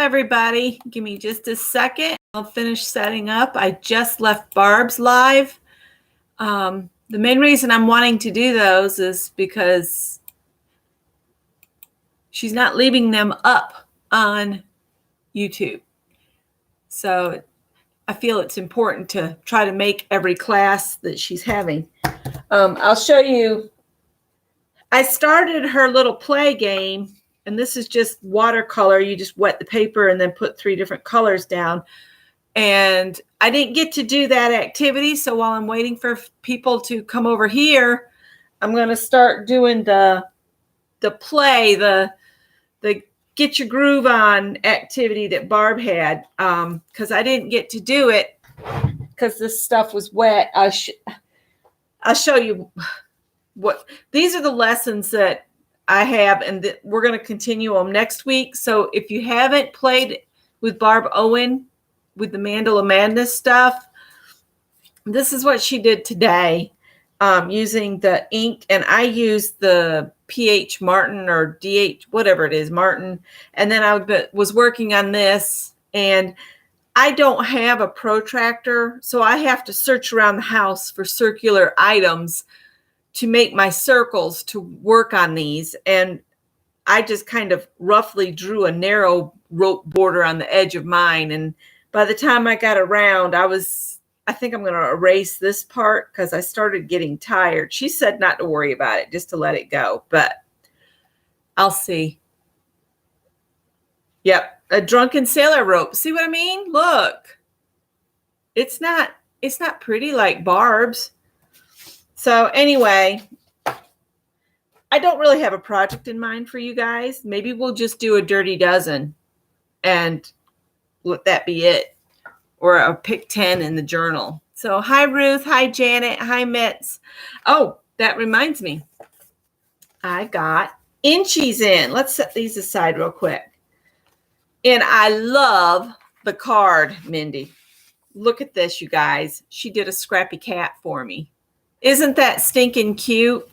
everybody. Give me just a second. I'll finish setting up. I just left Barb's live. The main reason I'm wanting to do those is because she's not leaving them up on YouTube. So I feel it's important to try to make every class that she's having. I'll show you. I started her little play game, and this is just watercolor. You just wet the paper and then put 3 different colors down. And I didn't get to do that activity, so while I'm waiting for people to come over here, I'm going to start doing the play, the get your groove on activity that Barb had, because I didn't get to do it because this stuff was wet. I'll show you what these are the lessons that I have, and we're going to continue them next week. So if you haven't played with Barb Owen with the Mandala Madness stuff, this is what she did today, using the ink, and I used the PH Martin or DH, whatever it is, Martin. And then I was working on this, and I don't have a protractor, so I have to search around the house for circular items to make my circles to work on these. And I just kind of roughly drew a narrow rope border on the edge of mine. And by the time I got around, I think I'm going to erase this part because I started getting tired. She said not to worry about it, just to let it go, but I'll see. Yep. A drunken sailor rope. See what I mean? Look, it's not pretty like Barb's. So anyway, I don't really have a project in mind for you guys. Maybe we'll just do a dirty dozen and let that be it, or a pick 10 in the journal. So hi, Ruth. Hi, Janet. Hi, Mitz. Oh, that reminds me. I got inchies in. Let's set these aside real quick. And I love the card, Mindy. Look at this, you guys. She did a scrappy cat for me. Isn't that stinking cute?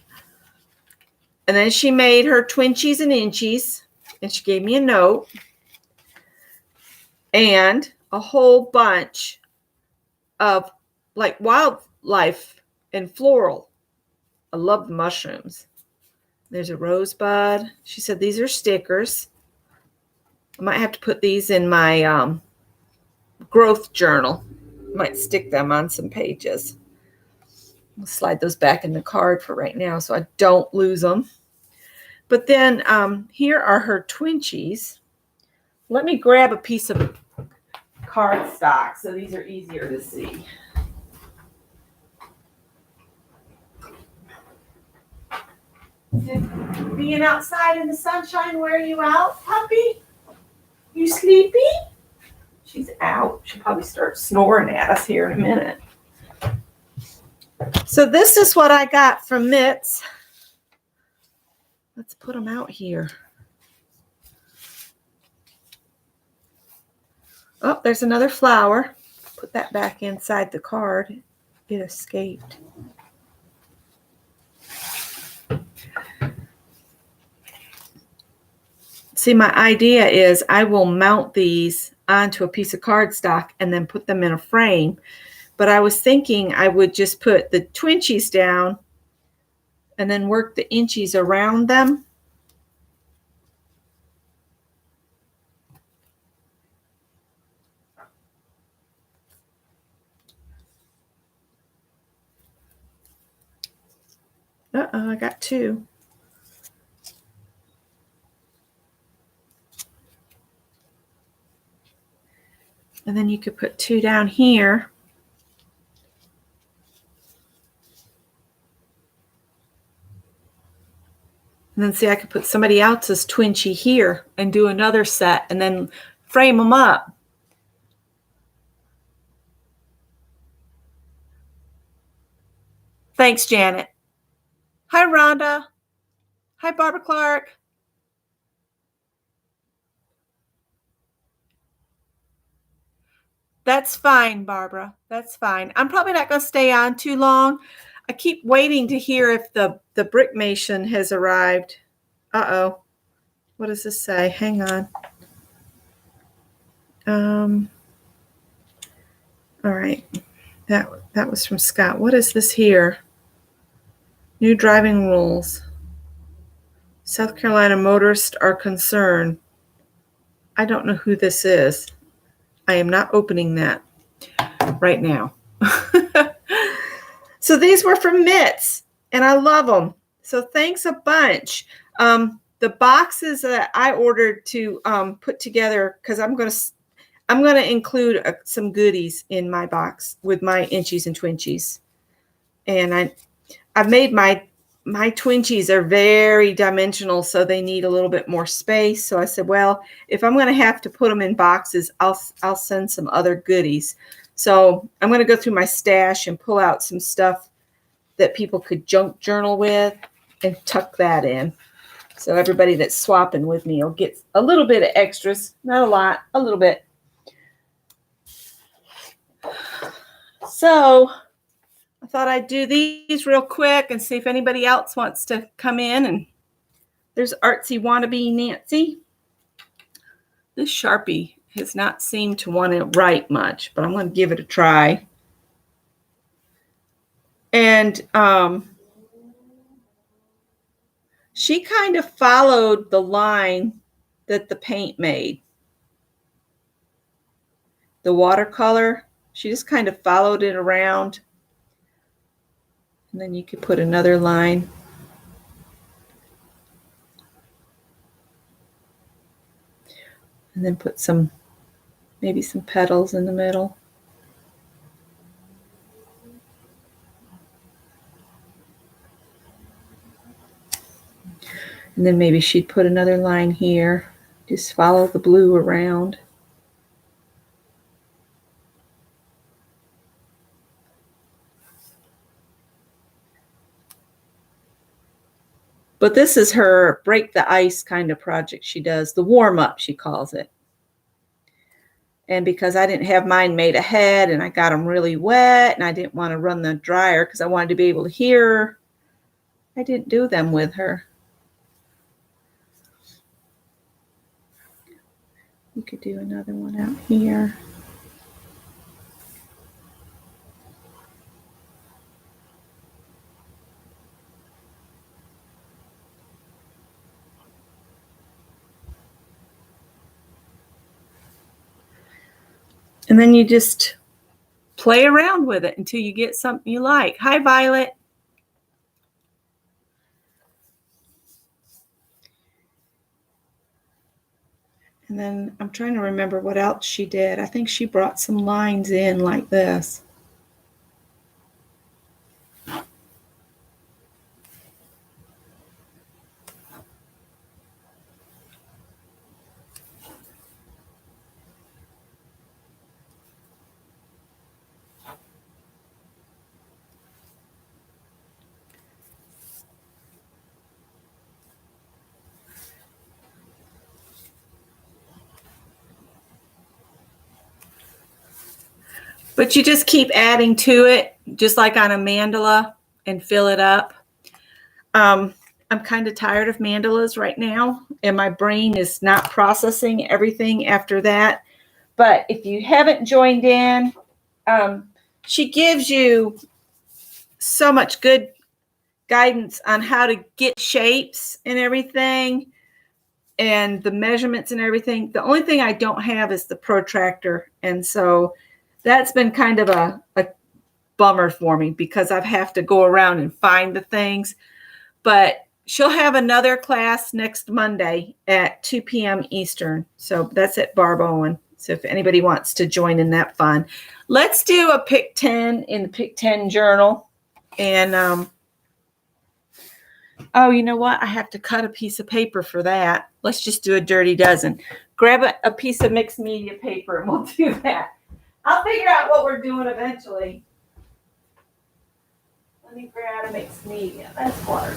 And then she made her twinchies and inchies, and she gave me a note and a whole bunch of like wildlife and floral. I love the mushrooms. There's a rosebud. She said these are stickers. I might have to put these in my growth journal. Might stick them on some pages. I'll slide those back in the card for right now so I don't lose them. But then here are her twinchies. Let me grab a piece of cardstock so these are easier to see. Being outside in the sunshine wear you out, puppy? You sleepy? She's out. She'll probably start snoring at us here in a minute. So this is what I got from Mitz. Let's put them out here. Oh, there's another flower. Put that back inside the card. It escaped. See, my idea is I will mount these onto a piece of cardstock and then put them in a frame. But I was thinking I would just put the twinchies down and then work the inchies around them. Uh-oh, I got 2. And then you could put 2 down here. And then see, I could put somebody else's twinchy here and do another set and then frame them up. Thanks, Janet. Hi, Rhonda. Hi, Barbara Clark. That's fine, Barbara. That's fine. I'm probably not going to stay on too long. I keep waiting to hear if the brick mason has arrived. Uh-oh. What does this say? Hang on. All right. That was from Scott. What is this here? New driving rules. South Carolina motorists are concerned. I don't know who this is. I am not opening that right now. So these were from Mitts, and I love them. So thanks a bunch. The boxes that I ordered to put together, because I'm going to include some goodies in my box with my inchies and twinchies. And I've made my twinchies are very dimensional, so they need a little bit more space. So I said, well, if I'm going to have to put them in boxes, I'll send some other goodies. So I'm going to go through my stash and pull out some stuff that people could junk journal with and tuck that in. So everybody that's swapping with me will get a little bit of extras, not a lot, a little bit. So I thought I'd do these real quick and see if anybody else wants to come in. And there's Artsy Wannabe Nancy. This Sharpie has not seemed to want to write much, but I'm going to give it a try. And she kind of followed the line that the paint made. The watercolor, she just kind of followed it around. And then you could put another line. And then put maybe some petals in the middle. And then maybe she'd put another line here. Just follow the blue around. But this is her break the ice kind of project she does. The warm up, she calls it. And because I didn't have mine made ahead and I got them really wet and I didn't want to run the dryer because I wanted to be able to hear her, I didn't do them with her. You could do another one out here. And then you just play around with it until you get something you like. Hi, Violet. And then I'm trying to remember what else she did. I think she brought some lines in like this. But you just keep adding to it, just like on a mandala, and fill it up. I'm kind of tired of mandalas right now, and my brain is not processing everything after that. But if you haven't joined in, she gives you so much good guidance on how to get shapes and everything, and the measurements and everything. The only thing I don't have is the protractor, and so that's been kind of a bummer for me because I have to go around and find the things. But she'll have another class next Monday at 2 p.m. Eastern. So that's at Barb Owen. So if anybody wants to join in that fun, let's do a Pick 10 in the Pick 10 journal. And, oh, you know what? I have to cut a piece of paper for that. Let's just do a dirty dozen. Grab a piece of mixed media paper and we'll do that. I'll figure out what we're doing eventually. Let me grab a mixed media. That's water.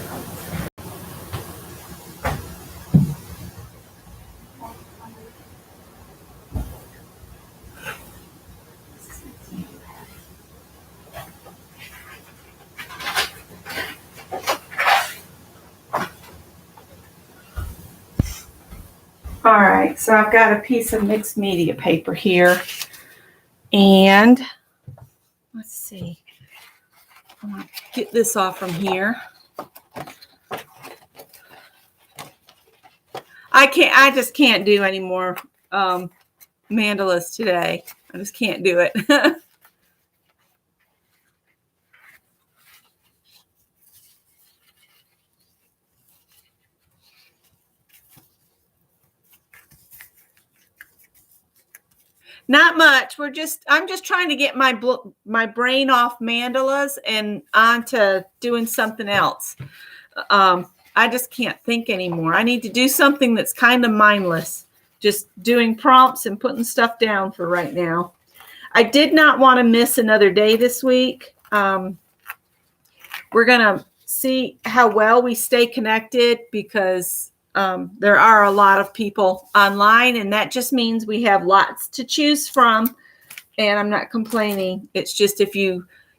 All right, so I've got a piece of mixed media paper here, and let's see. I'm gonna get this off from here. I just can't do any more mandalas today. I just can't do it. Not much. I'm just trying to get my brain off mandalas and onto doing something else. I just can't think anymore. I need to do something that's kind of mindless, just doing prompts and putting stuff down for right now. I did not want to miss another day this week. We're going to see how well we stay connected because there are a lot of people online, and that just means we have lots to choose from, and I'm not complaining. It's just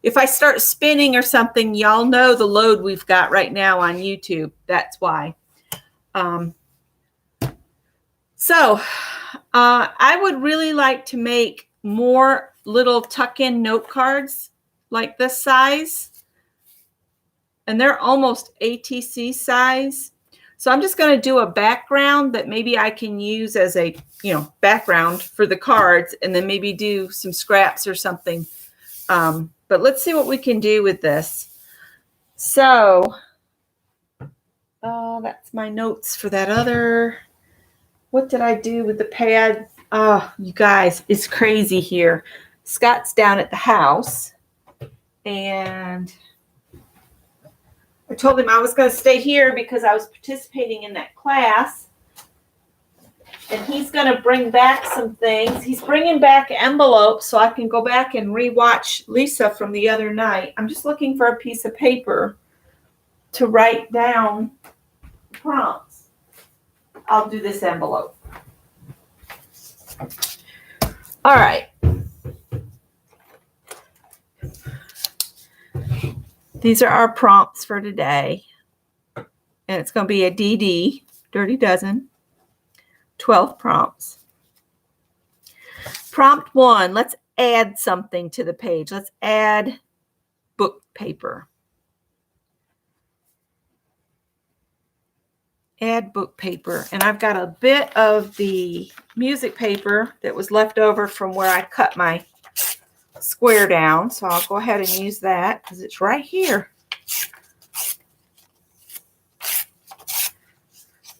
if I start spinning or something, y'all know the load we've got right now on YouTube. That's why. So I would really like to make more little tuck-in note cards like this size. And they're almost ATC size. So I'm just going to do a background that maybe I can use as a, background for the cards, and then maybe do some scraps or something. But let's see what we can do with this. So that's my notes for that other. What did I do with the pad? Oh, you guys, it's crazy here. Scott's down at the house, and I told him I was going to stay here because I was participating in that class. And he's going to bring back some things. He's bringing back envelopes so I can go back and rewatch Lisa from the other night. I'm just looking for a piece of paper to write down prompts. I'll do this envelope. All right. These are our prompts for today. And it's going to be a DD, Dirty Dozen, 12 prompts. Prompt 1, let's add something to the page. Let's add book paper. Add book paper. And I've got a bit of the music paper that was left over from where I cut my square down. So I'll go ahead and use that because it's right here.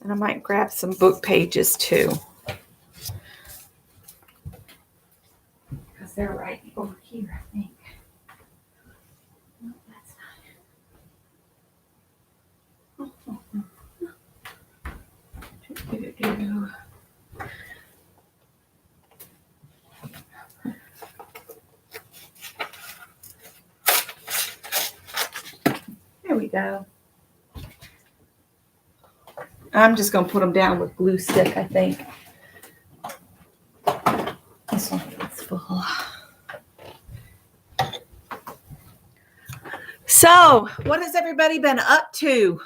And I might grab some book pages too. Because they're right over here, I think. No, that's not. There we go. I'm just going to put them down with glue stick, I think. This one is full. So, what has everybody been up to?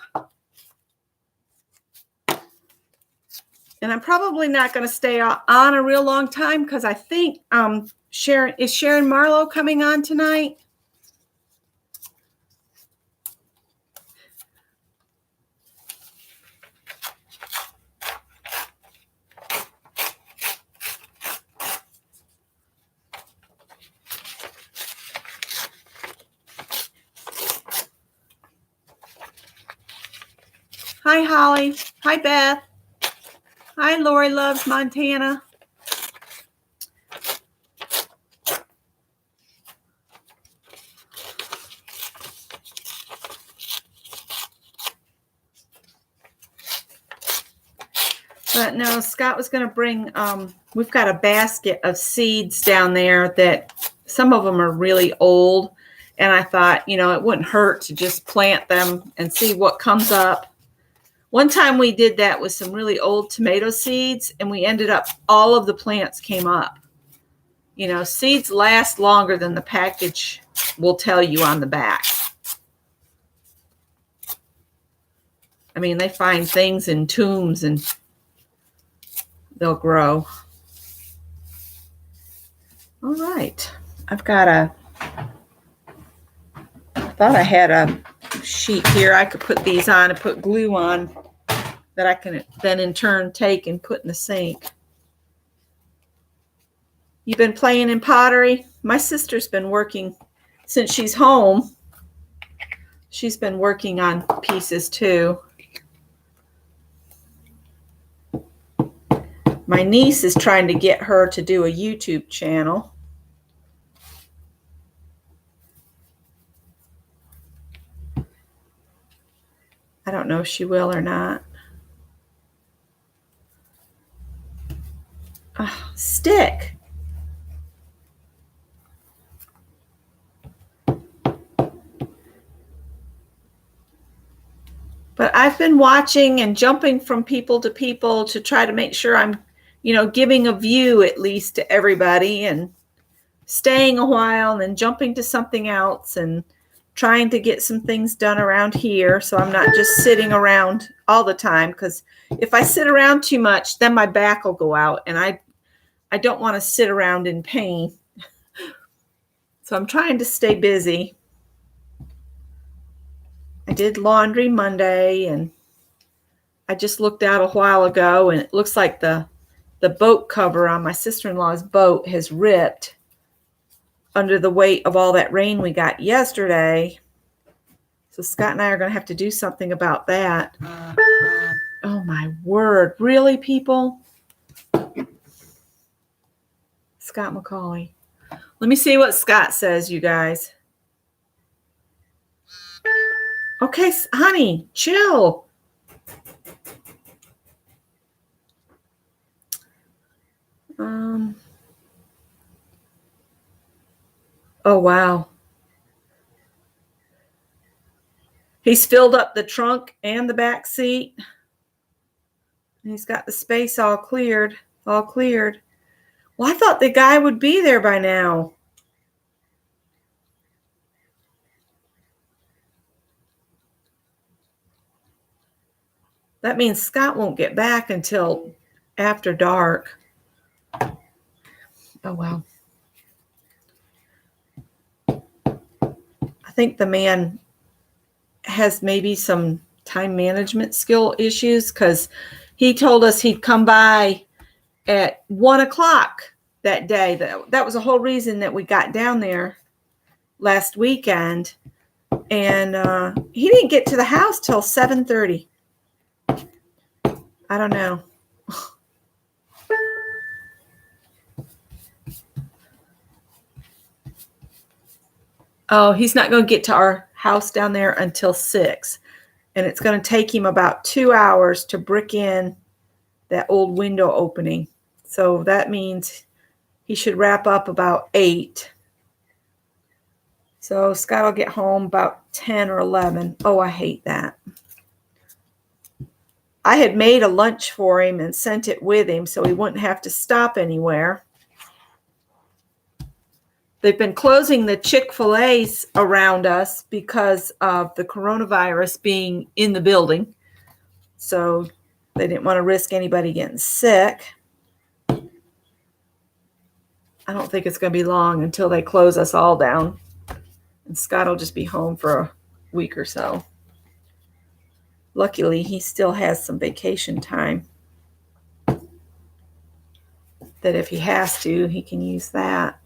And I'm probably not going to stay on a real long time because I think Sharon Marlowe coming on tonight? Hi, Holly. Hi, Beth. Hi, Lori Loves Montana. But no, Scott was going to bring, we've got a basket of seeds down there that some of them are really old. And I thought, it wouldn't hurt to just plant them and see what comes up. One time we did that with some really old tomato seeds, and we ended up, all of the plants came up. Seeds last longer than the package will tell you on the back. I mean, they find things in tombs and they'll grow. All right. I thought I had a sheet here I could put these on and put glue on that I can then in turn take and put in the sink. You've been playing in pottery? My sister's been working since she's home. She's been working on pieces too. My niece is trying to get her to do a YouTube channel. I don't know if she will or not. Oh, stick. But I've been watching and jumping from people to people to try to make sure I'm, giving a view at least to everybody and staying a while and then jumping to something else and trying to get some things done around here so I'm not just sitting around all the time, because if I sit around too much, then my back will go out and I don't want to sit around in pain. So I'm trying to stay busy. I did laundry Monday, and I just looked out a while ago, and it looks like the boat cover on my sister-in-law's boat has ripped under the weight of all that rain we got yesterday. So Scott and I are going to have to do something about that. Oh my word. Really, people? Scott McCauley. Let me see what Scott says, you guys. Okay, honey, chill. Oh, wow. He's filled up the trunk and the back seat. And he's got the space all cleared. Well, I thought the guy would be there by now. That means Scott won't get back until after dark. Oh, wow. I think the man has maybe some time management skill issues, because he told us he'd come by at 1:00 that day. That was the whole reason that we got down there last weekend. And he didn't get to the house till 7:30. I don't know. Oh, he's not going to get to our house down there until 6. And it's going to take him about 2 hours to brick in that old window opening. So that means he should wrap up about 8. So Scott will get home about 10 or 11. Oh, I hate that. I had made a lunch for him and sent it with him so he wouldn't have to stop anywhere. They've been closing the Chick-fil-A's around us because of the coronavirus being in the building. So they didn't want to risk anybody getting sick. I don't think it's going to be long until they close us all down. And Scott will just be home for a week or so. Luckily, he still has some vacation time that if he has to, he can use that.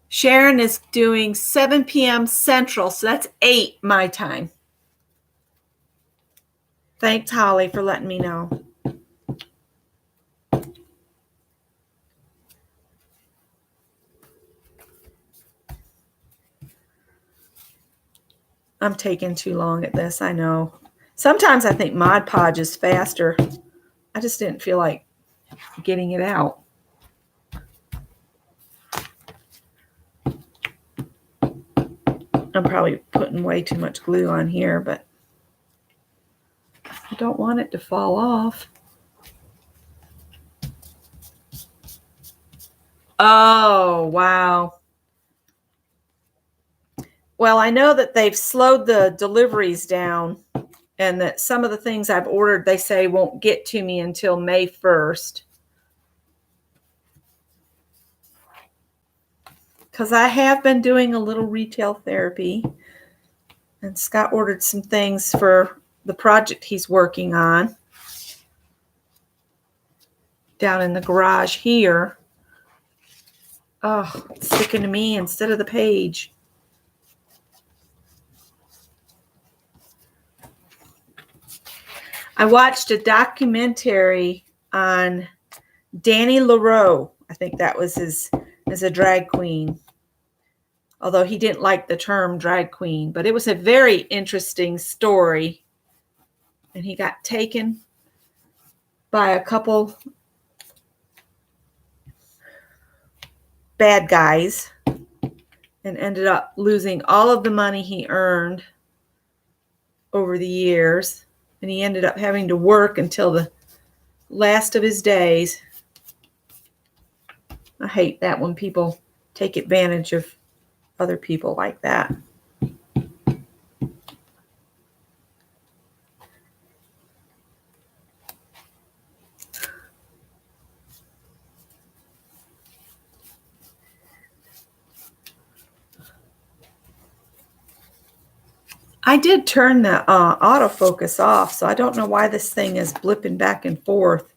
Sharon is doing 7 p.m. Central, so that's 8 my time. Thanks, Holly, for letting me know. I'm taking too long at this, I know. Sometimes I think Mod Podge is faster. I just didn't feel like getting it out. I'm probably putting way too much glue on here, but I don't want it to fall off. Oh, wow. Well, I know that they've slowed the deliveries down and that some of the things I've ordered, they say won't get to me until May 1st. Because I have been doing a little retail therapy. And Scott ordered some things for the project he's working on down in the garage here. Oh, it's sticking to me instead of the page. I watched a documentary on Danny LaRoe. I think that was his as a drag queen. Although he didn't like the term drag queen, but it was a very interesting story. And he got taken by a couple bad guys and ended up losing all of the money he earned over the years. And he ended up having to work until the last of his days. I hate that when people take advantage of other people like that. I did turn the autofocus off, so I don't know why this thing is blipping back and forth.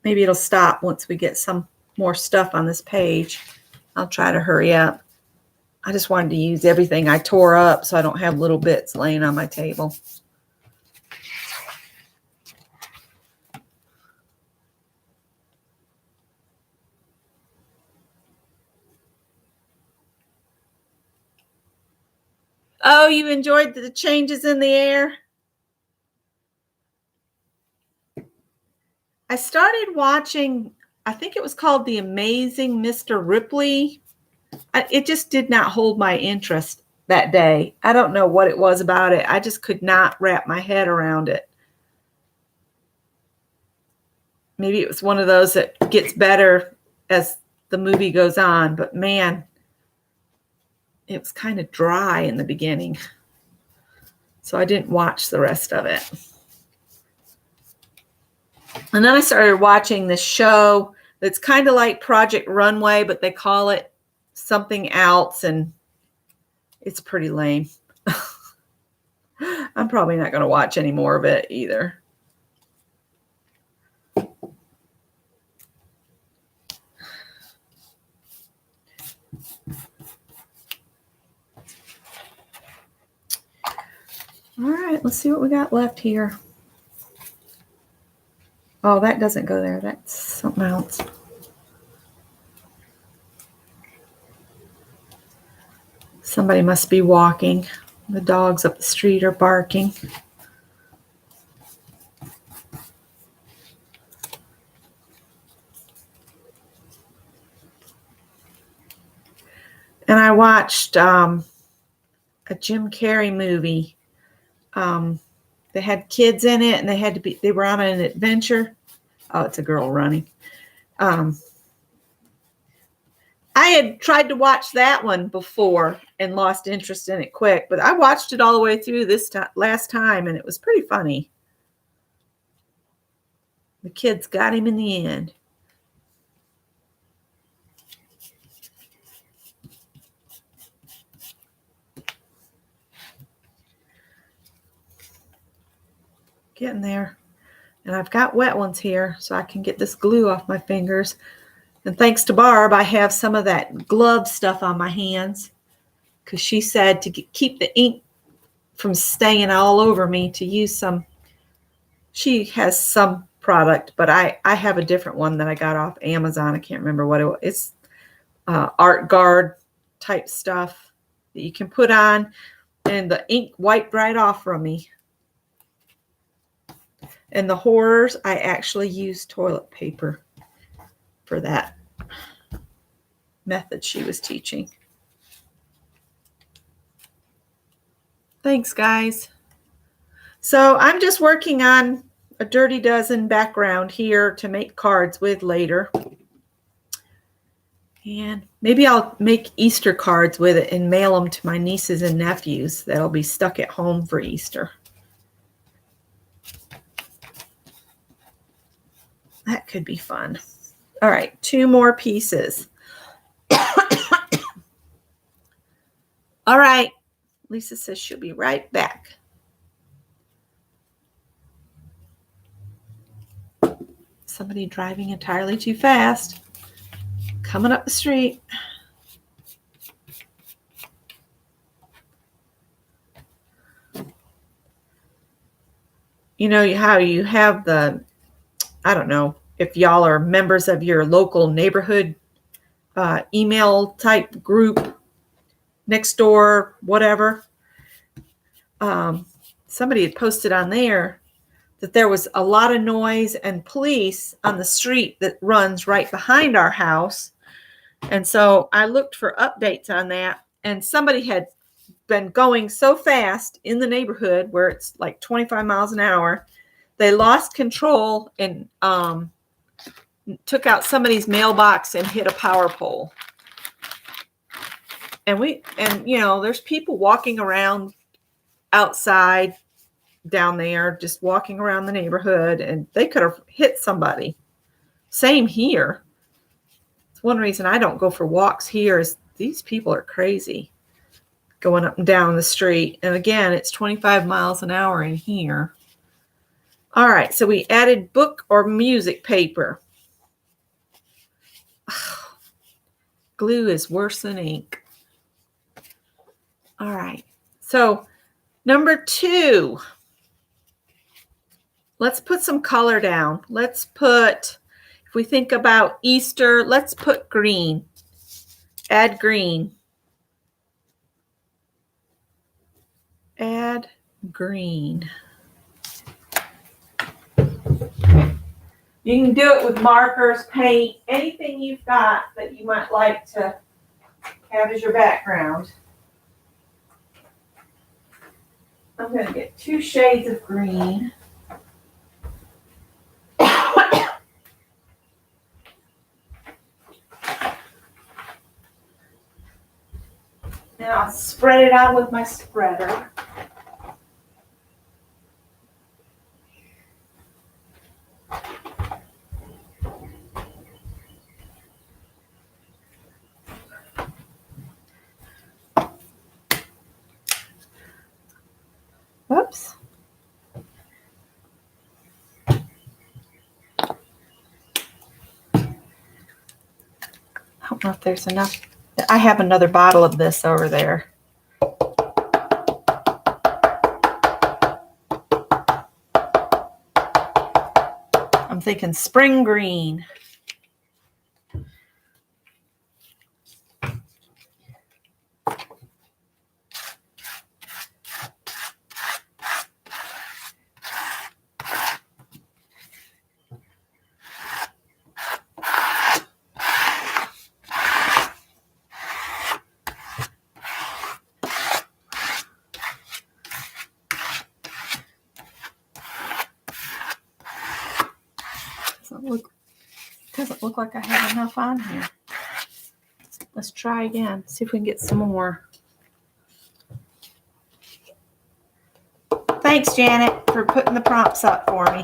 Maybe it'll stop once we get some more stuff on this page. I'll try to hurry up. I just wanted to use everything I tore up so I don't have little bits laying on my table. Oh, you enjoyed the changes in the air? I started watching, I think it was called The Amazing Mr. Ripley. It just did not hold my interest that day. I don't know what it was about it. I just could not wrap my head around it. Maybe it was one of those that gets better as the movie goes on, but man, it was kind of dry in the beginning. So I didn't watch the rest of it. And then I started watching this show that's kind of like Project Runway, but they call it something else, and it's pretty lame. I'm probably not going to watch any more of it either. All right, let's see what we got left here. Oh, that doesn't go there. That's something else. Somebody must be walking. The dogs up the street are barking. And I watched a Jim Carrey movie. They had kids in it, and they were on an adventure. Oh, it's a girl running. I had tried to watch that one before and lost interest in it quick, but I watched it all the way through last time, and it was pretty funny. The kids got him in the end. Getting there. And I've got wet ones here, so I can get this glue off my fingers. And thanks to Barb, I have some of that glove stuff on my hands because she said to keep the ink from staying all over me to use some. She has some product, but I have a different one that I got off Amazon. I can't remember what it was. It's Art Guard type stuff that you can put on, and the ink wiped right off from me. And the horrors, I actually used toilet paper for that method she was teaching. Thanks, guys. So I'm just working on a Dirty Dozen background here to make cards with later. And maybe I'll make Easter cards with it and mail them to my nieces and nephews that'll be stuck at home for Easter. That could be fun. All right, 2 more pieces. All right, Lisa says she'll be right back. Somebody driving entirely too fast, coming up the street. You know how you have the, I don't know if y'all are members of your local neighborhood email type group, next door, whatever. Somebody had posted on there that there was a lot of noise and police on the street that runs right behind our house. And so I looked for updates on that, and somebody had been going so fast in the neighborhood where it's like 25 miles an hour. They lost control and took out somebody's mailbox and hit a power pole. And you know, there's people walking around outside down there, just walking around the neighborhood, and they could have hit somebody. Same here. It's one reason I don't go for walks here is these people are crazy going up and down the street. And again, it's 25 miles an hour in here. All right, so we added book or music paper. Glue is worse than ink. All right, so number 2. Let's put some color down. Let's put, if we think about Easter, let's put green. Add green. Add green. You can do it with markers, paint, anything you've got that you might like to have as your background. I'm going to get 2 shades of green. And I'll spread it out with my spreader. Whoops. I don't know if there's enough. I have another bottle of this over there. I'm thinking spring green. Doesn't look like I have enough on here. Let's try again. See if we can get some more. Thanks, Janet, for putting the prompts up for me.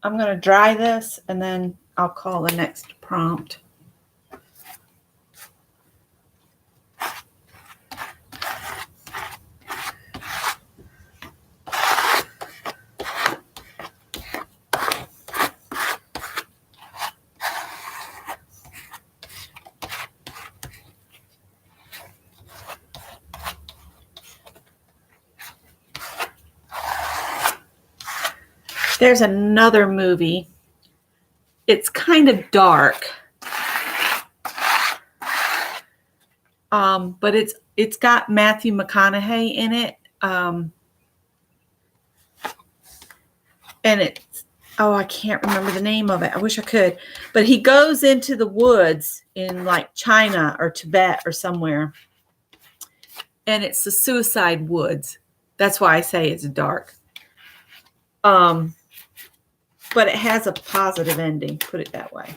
I'm going to dry this and then I'll call the next prompt. There's another movie. It's kind of dark. But it's got Matthew McConaughey in it. And it's, oh, I can't remember the name of it. I wish I could. But he goes into the woods in like China or Tibet or somewhere. And it's the suicide woods. That's why I say it's dark. But it has a positive ending, put it that way.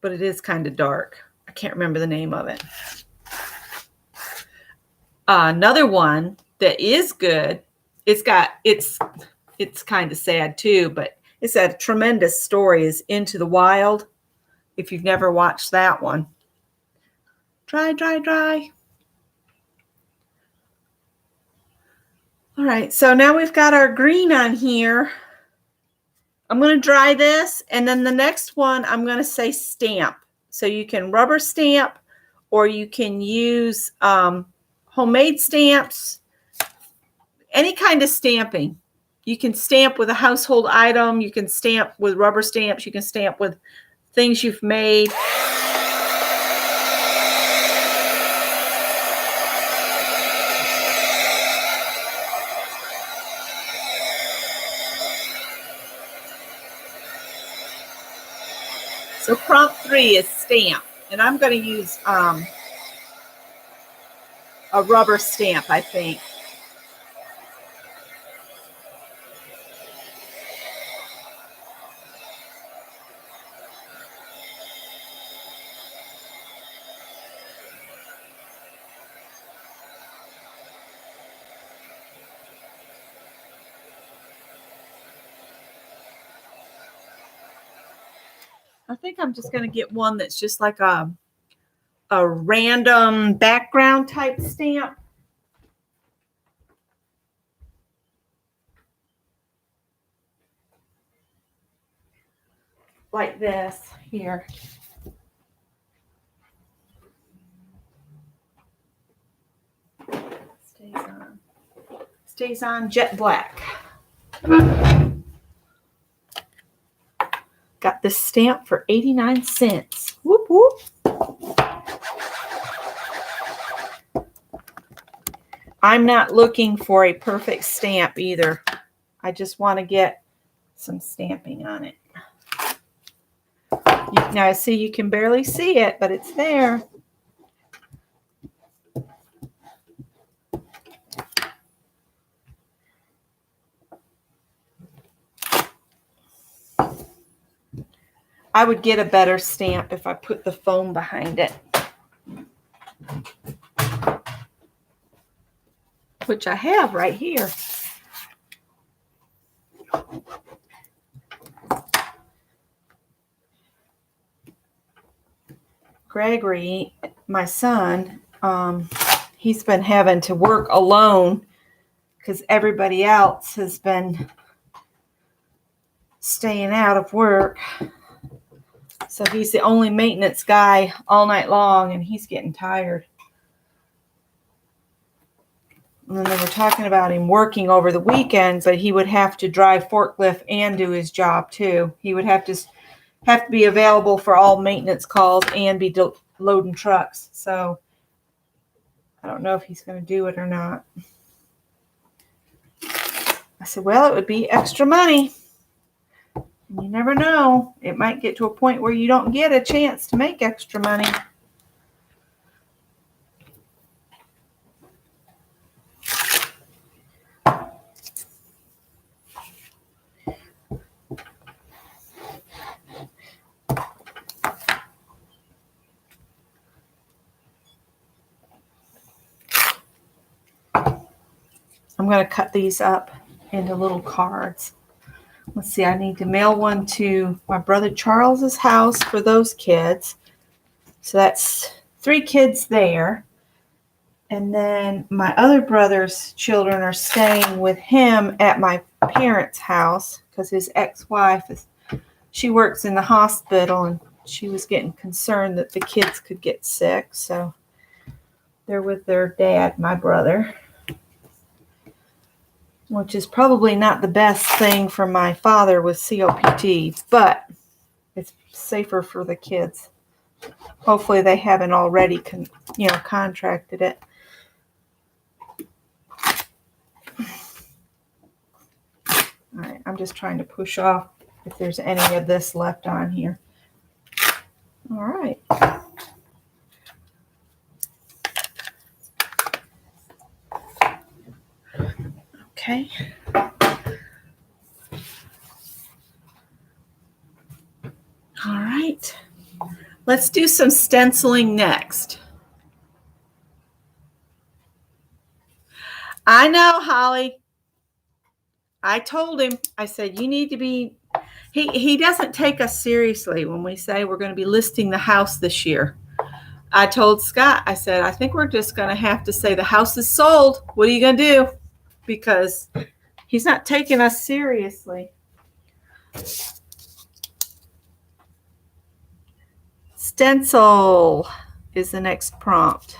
But it is kind of dark. I can't remember the name of it. Another one that is good. It's kind of sad too, but it's a tremendous story. Is Into the Wild. If you've never watched that one. Dry, dry, dry. All right, so now we've got our green on here. I'm going to dry this, and then the next one I'm going to say stamp. So you can rubber stamp, or you can use homemade stamps, any kind of stamping. You can stamp with a household item. You can stamp with rubber stamps. You can stamp with things you've made. So prompt 3 is stamp, and I'm going to use a rubber stamp, I think. I think I'm just going to get one that's just like a random background type stamp. Like this here. Stays on jet black. Got this stamp for 89 cents. Whoop, whoop. I'm not looking for a perfect stamp either. I just want to get some stamping on it. Now, see, you can barely see it, but it's there. I would get a better stamp if I put the foam behind it, which I have right here. Gregory, my son, he's been having to work alone because everybody else has been staying out of work. So he's the only maintenance guy all night long, and he's getting tired. And then they were talking about him working over the weekends, but he would have to drive forklift and do his job too. He would have to be available for all maintenance calls and be loading trucks. So I don't know if he's going to do it or not. I said, well, it would be extra money. And you never know. It might get to a point where you don't get a chance to make extra money. I'm going to cut these up into little cards. Let's see, I need to mail one to my brother Charles's house for those kids. So that's 3 kids there. And then my other brother's children are staying with him at my parents' house because his ex-wife, she works in the hospital, and she was getting concerned that the kids could get sick. So they're with their dad, my brother. which is probably not the best thing for my father with COPD, but it's safer for the kids. Hopefully they haven't already contracted it. All right, I'm just trying to push off if there's any of this left on here. All right. Okay. All right. Let's do some stenciling next. I know, Holly. I told him, I said, you need to be, he doesn't take us seriously when we say we're going to be listing the house this year. I told Scott, I said, I think we're just going to have to say the house is sold. What are you going to do? Because he's not taking us seriously. Stencil is the next prompt.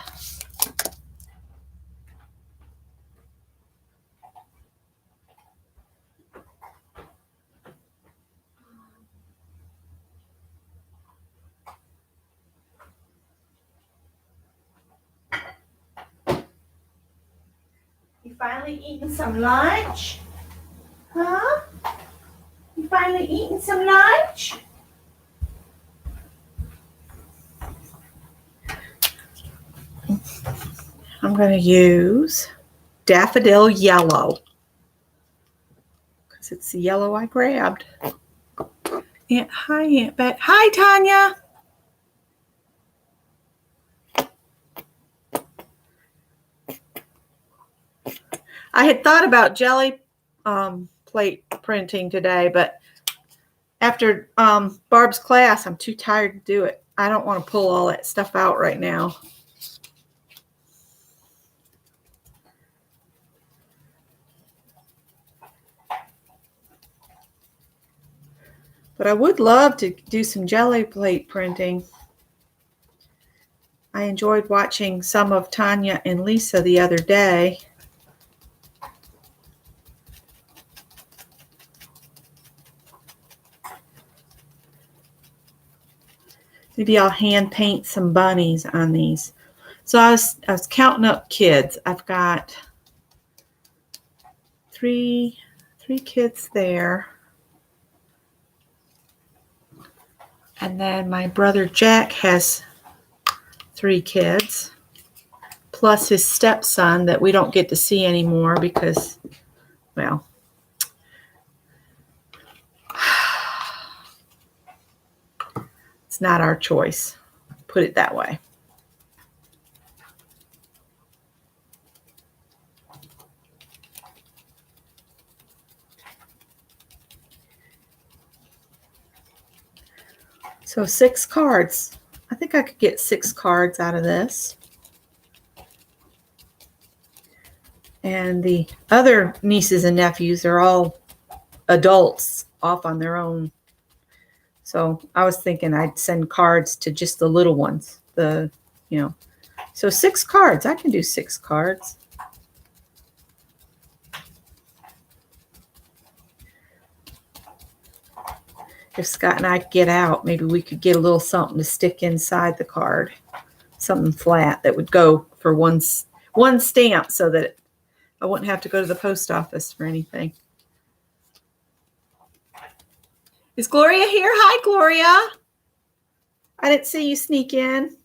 You finally eating some lunch? Huh? You finally eating some lunch? I'm going to use Daffodil Yellow because it's the yellow I grabbed. Hi, Aunt Bet. Hi, Tanya. I had thought about jelly plate printing today, but after Barb's class, I'm too tired to do it. I don't want to pull all that stuff out right now. But I would love to do some jelly plate printing. I enjoyed watching some of Tanya and Lisa the other day. Maybe I'll hand paint some bunnies on these. So I was counting up kids. I've got three kids there. And then my brother Jack has 3 kids, plus his stepson that we don't get to see anymore because, well, it's not our choice. Put it that way. So 6 cards. I think I could get 6 cards out of this. And the other nieces and nephews are all adults off on their own. So I was thinking I'd send cards to just the little ones. So 6 cards. I can do 6 cards. If Scott and I get out, maybe we could get a little something to stick inside the card. Something flat that would go for one stamp so that I wouldn't have to go to the post office for anything. Is Gloria here? Hi, Gloria. I didn't see you sneak in.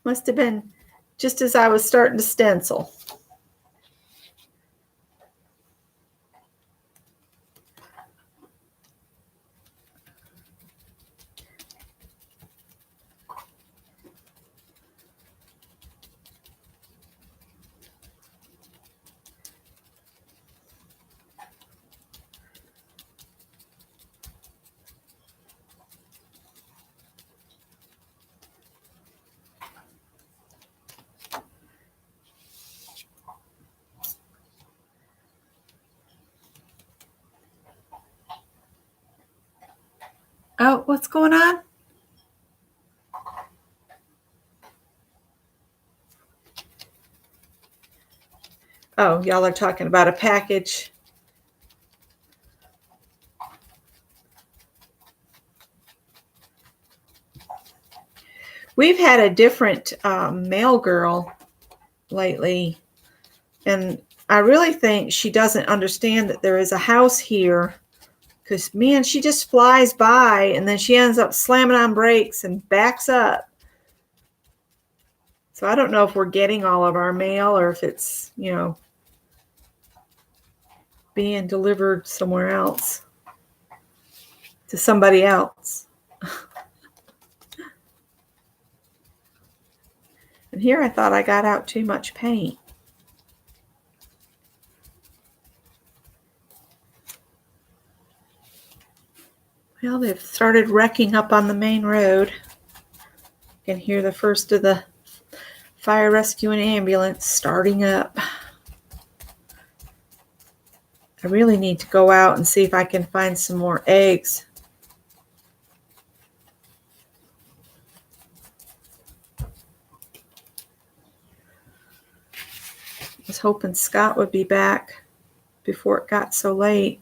Must have been just as I was starting to stencil. Oh, what's going on? Oh, y'all are talking about a package. We've had a different mail girl lately, and I really think she doesn't understand that there is a house here, because, man, she just flies by, and then she ends up slamming on brakes and backs up. So I don't know if we're getting all of our mail or if it's, being delivered somewhere else to somebody else. And here I thought I got out too much paint. Well, they've started wrecking up on the main road. You can hear the first of the fire rescue and ambulance starting up. I really need to go out and see if I can find some more eggs. I was hoping Scott would be back before it got so late.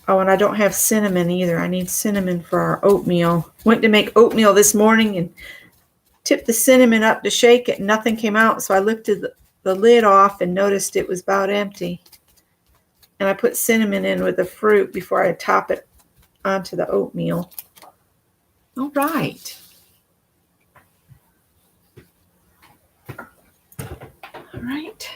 Oh, and I don't have cinnamon either. I need cinnamon for our oatmeal. Went to make oatmeal this morning and tipped the cinnamon up to shake it, and nothing came out. So I lifted the lid off and noticed it was about empty. And I put cinnamon in with the fruit before I top it onto the oatmeal. All right. All right.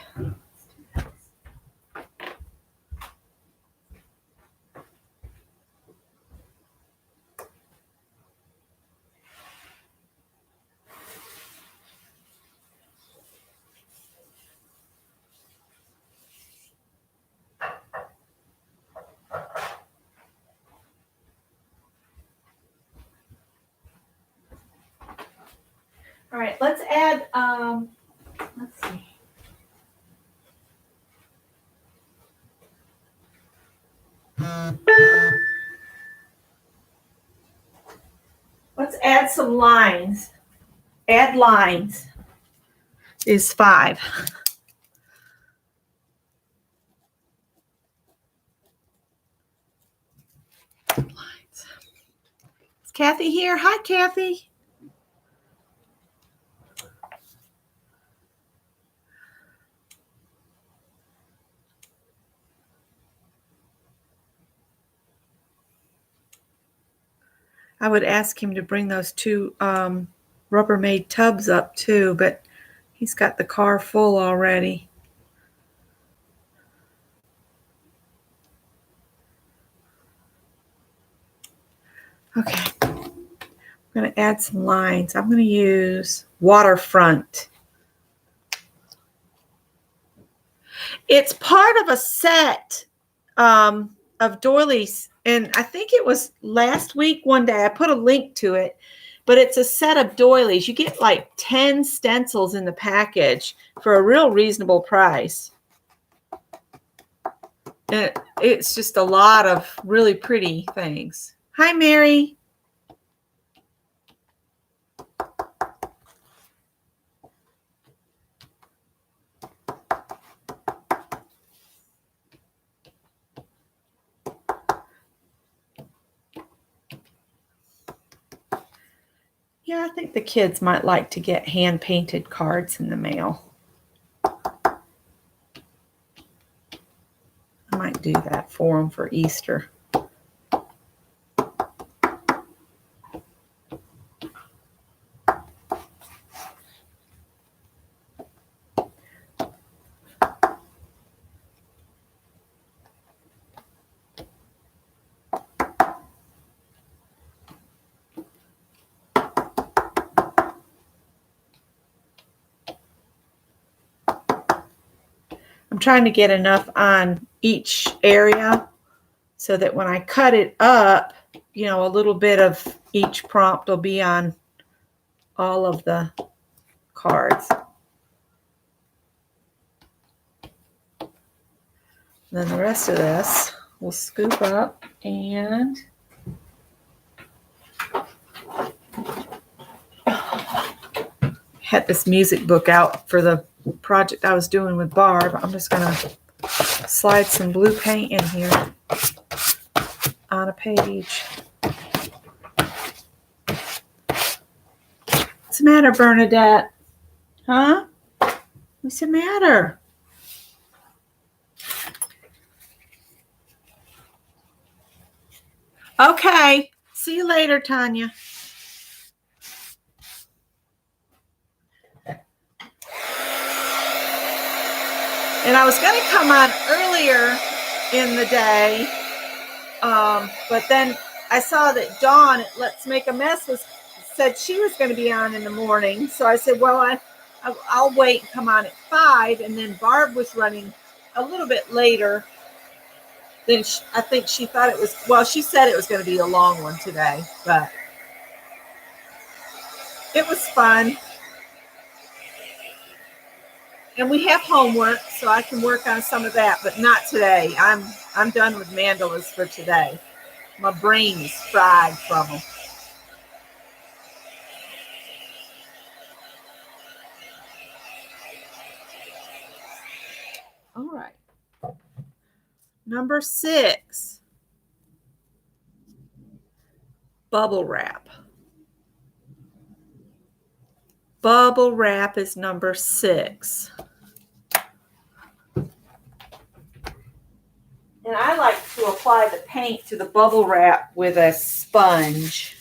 All right, let's add, let's see. Let's add some lines. Add lines is 5. Lines. Is Kathy here? Hi, Kathy. I would ask him to bring those 2 Rubbermaid tubs up too, but he's got the car full already. Okay, I'm going to add some lines. I'm going to use waterfront. It's part of a set of doilies, and I think it was last week one day. I put a link to it, but it's a set of doilies. You get like 10 stencils in the package for a real reasonable price. And it's just a lot of really pretty things. Hi, Mary. Yeah, I think the kids might like to get hand-painted cards in the mail. I might do that for them for Easter. I'm trying to get enough on each area so that when I cut it up, a little bit of each prompt will be on all of the cards. Then the rest of this we'll scoop up and had this music book out for the project I was doing with Barb. I'm just going to slide some blue paint in here on a page. What's the matter, Bernadette? Huh? What's the matter? Okay. See you later, Tanya. And I was going to come on earlier in the day, but then I saw that Dawn at Let's Make a Mess said she was going to be on in the morning. So I said, well, I'll wait and come on at 5. And then Barb was running a little bit later. Then I think she thought it was, well, she said it was going to be a long one today, but it was fun. And we have homework, so I can work on some of that, but not today. I'm done with mandalas for today. My brain is fried from them. All right. Number 6. Bubble wrap. Bubble wrap is number 6. And I like to apply the paint to the bubble wrap with a sponge.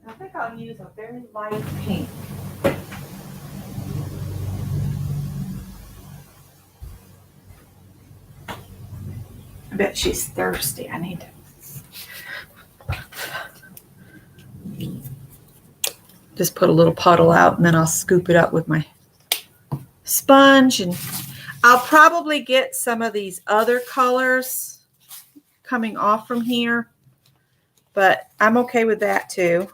I think I'll use a very light paint. I bet she's thirsty. I need to. Just put a little puddle out and then I'll scoop it up with my sponge, and I'll probably get some of these other colors coming off from here, but I'm okay with that too.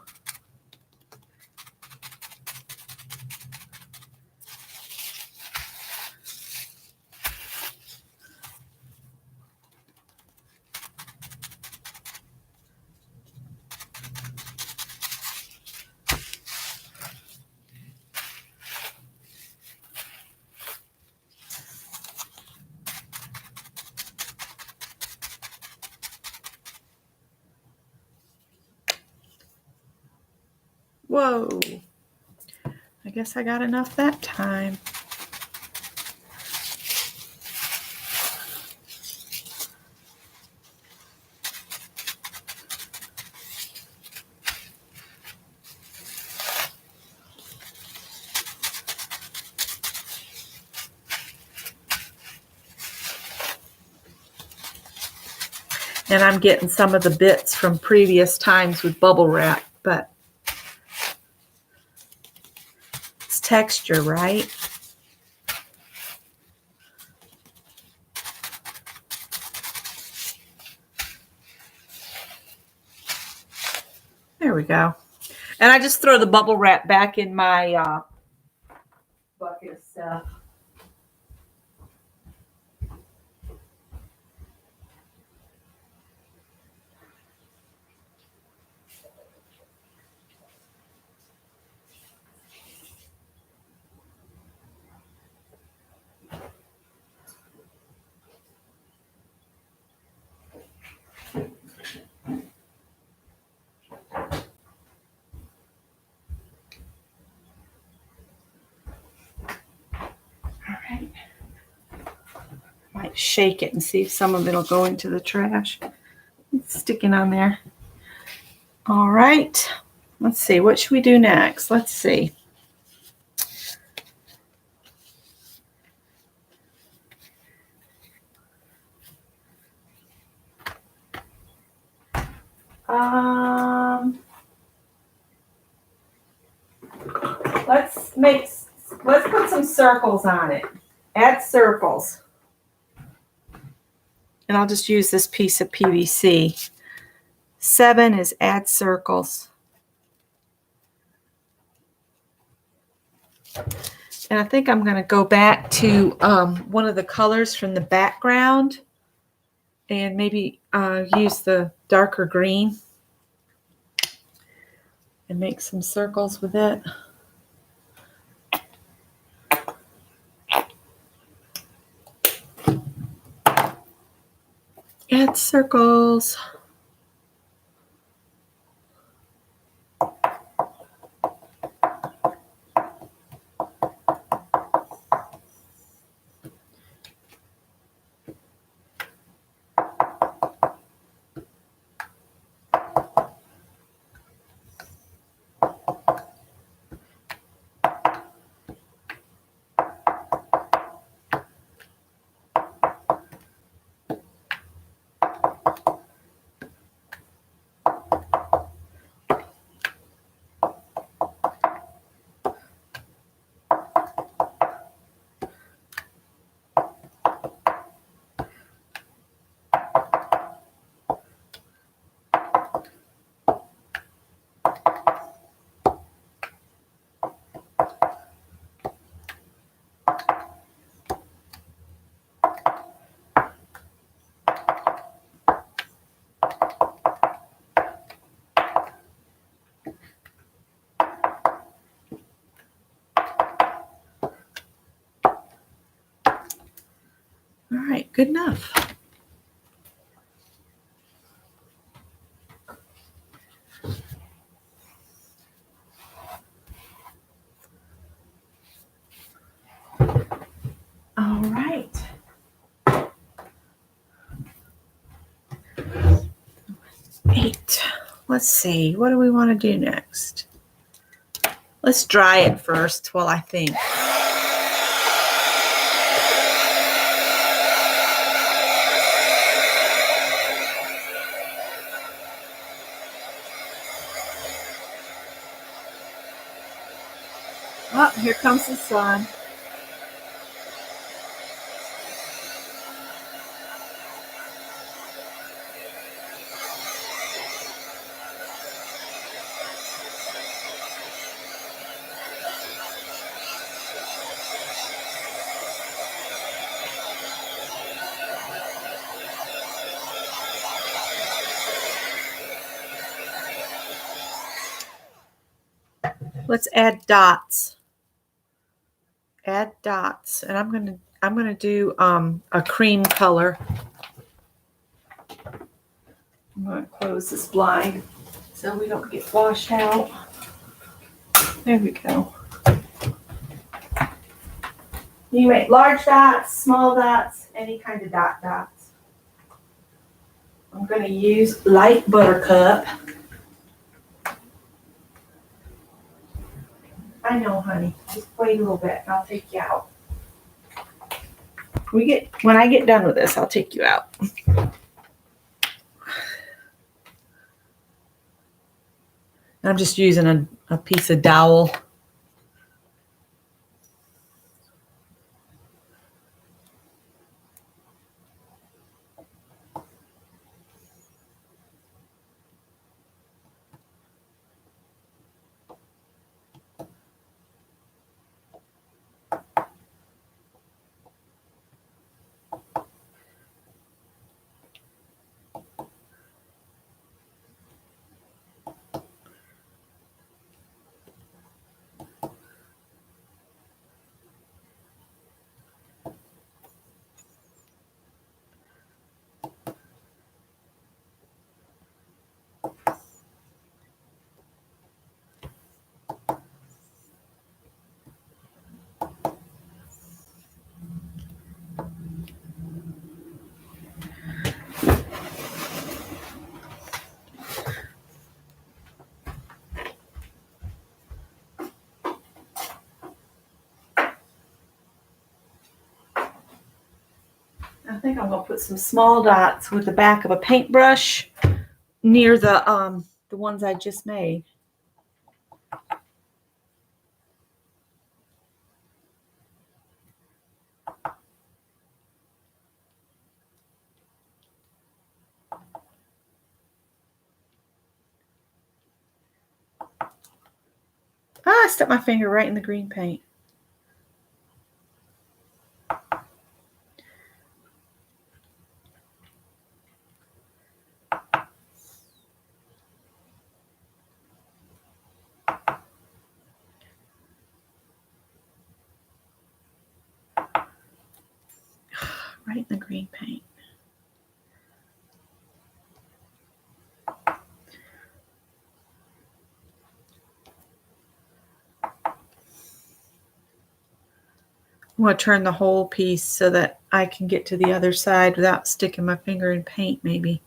Whoa, I guess I got enough that time. And I'm getting some of the bits from previous times with bubble wrap, but it's texture, right? There we go. And I just throw the bubble wrap back in my bucket of stuff. Might shake it and see if some of it will go into the trash. It's sticking on there. All right. Let's see. What should we do next? Let's see. Let's put some circles on it. Add circles. And I'll just use this piece of PVC. 7 is add circles. And I think I'm going to go back to one of the colors from the background and maybe use the darker green. and make some circles with it. Add circles. All right, good enough. All right. Eight. Let's see. What do we want to do next? Let's dry it first while I think. Oh, here comes the sun. Let's add dots. Add dots, and I'm gonna do a cream color. I'm gonna close this blind so we don't get washed out. There we go. You make large dots, small dots, any kind of dots. I'm gonna use light buttercup. I know, honey. Just wait a little bit and I'll take you out. When I get done with this, I'll take you out. I'm just using a piece of dowel. I think I'm gonna put some small dots with the back of a paintbrush near the ones I just made. I stuck my finger right in the green paint. white and the green paint. I want to turn the whole piece so that I can get to the other side without sticking my finger in paint, maybe.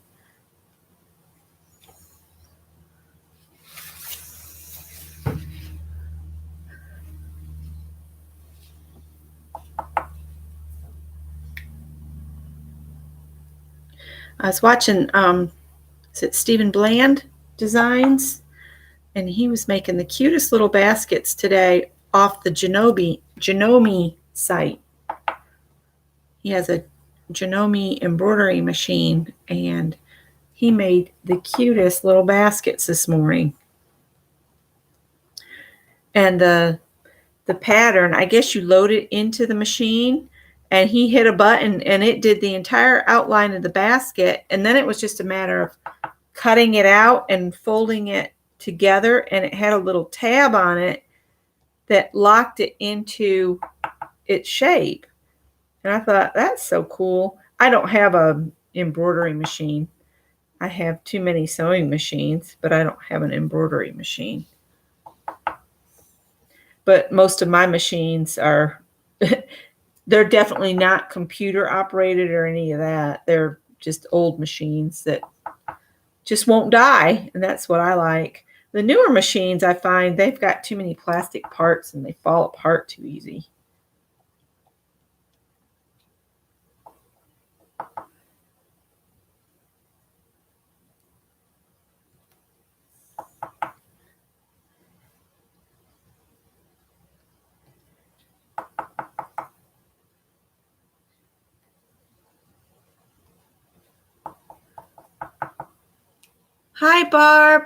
I was watching, is it Stephen Bland Designs? And he was making the cutest little baskets today off the Janome site. He has a Janome embroidery machine, and he made the cutest little baskets this morning. And the pattern, I guess you load it into the machine, and he hit a button and it did the entire outline of the basket, and then it was just a matter of cutting it out and folding it together, and it had a little tab on it that locked it into its shape. And I thought, that's so cool. I don't have an embroidery machine. I have too many sewing machines, but I don't have an embroidery machine. But most of my machines are, they're definitely not computer operated or any of that. They're just old machines that just won't die, and that's what I like. The newer machines, I find they've got too many plastic parts and they fall apart too easy. Hi, Barb.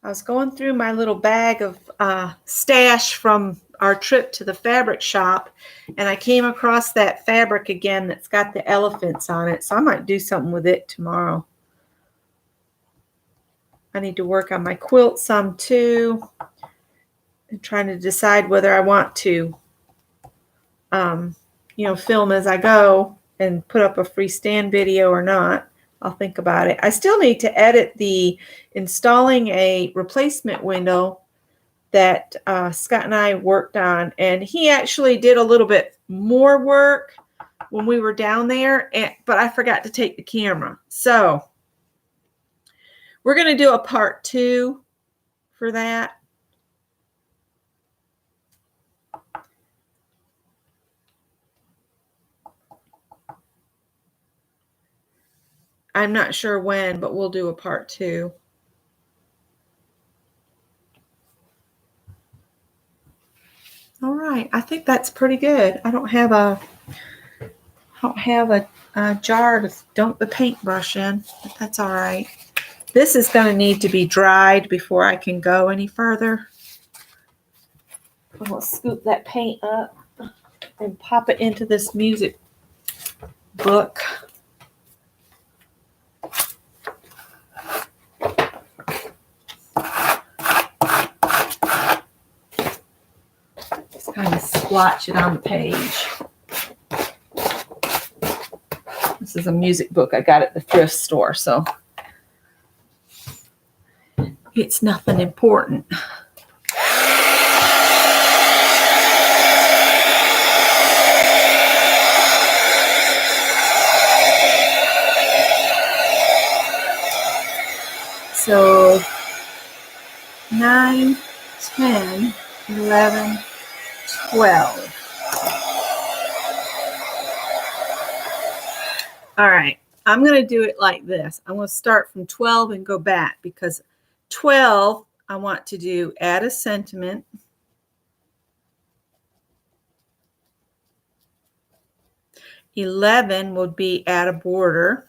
I was going through my little bag of stash from our trip to the fabric shop, and I came across that fabric again that's got the elephants on it, so I might do something with it tomorrow. I need to work on my quilt some too. I'm trying to decide whether I want to, film as I go and put up a freestand video or not. I'll think about it. I still need to edit the installing a replacement window that Scott and I worked on, and he actually did a little bit more work when we were down there, but I forgot to take the camera. So we're going to do a part 2 for that. I'm not sure when, but we'll do a part 2. All right, I think that's pretty good. I don't have a jar to dump the paintbrush in, but that's all right. This is going to need to be dried before I can go any further. I'm going to scoop that paint up and pop it into this music book. Just kind of splotch it on the page. This is a music book I got at the thrift store, so it's nothing important. So 9, 10, 11, 12. All right, I'm going to do it like this. I'm going to start from 12 and go back, because 12, I want to do add a sentiment. 11 would be add a border.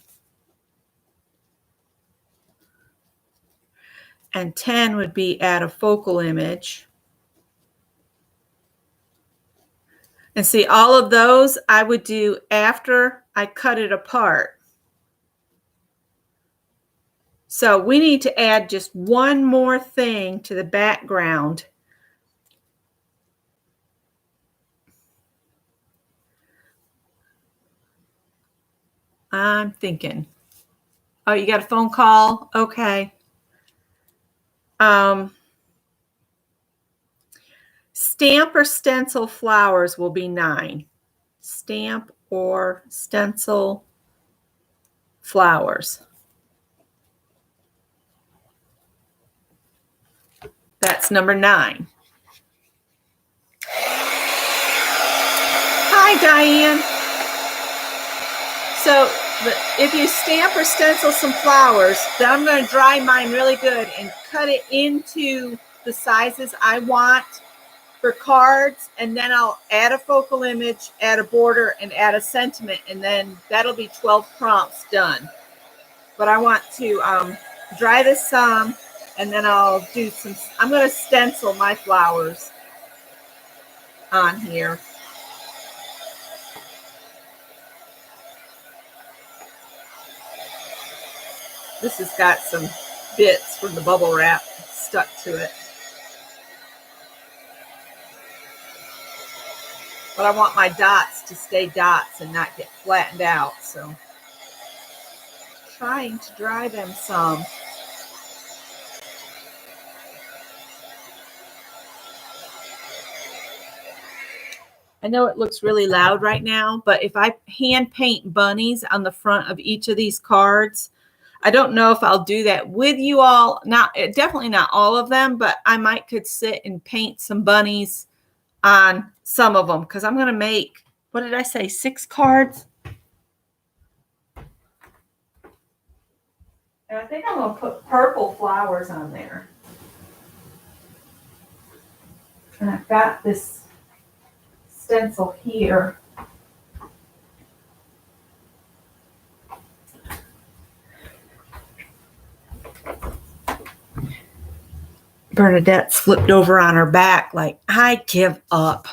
And 10 would be add a focal image. And see, all of those I would do after I cut it apart. So we need to add just one more thing to the background. I'm thinking. Oh, you got a phone call? Okay. Stamp or stencil flowers will be 9. Stamp or stencil flowers. That's number 9. Hi, Diane. So if you stamp or stencil some flowers, then I'm going to dry mine really good and cut it into the sizes I want for cards, and then I'll add a focal image, add a border, and add a sentiment, and then that'll be 12 prompts done. But I want to dry this some, and then I'll do some, I'm going to stencil my flowers on here. This has got some bits from the bubble wrap stuck to it. But I want my dots to stay dots and not get flattened out, so trying to dry them some. I know it looks really loud right now, but if I hand paint bunnies on the front of each of these cards, I don't know if I'll do that with you all. Not definitely not all of them, but I might could sit and paint some bunnies on some of them, because I'm going to make, what did I say, 6 cards? And I think I'm going to put purple flowers on there. And I've got this stencil here. Bernadette's flipped over on her back like, I give up.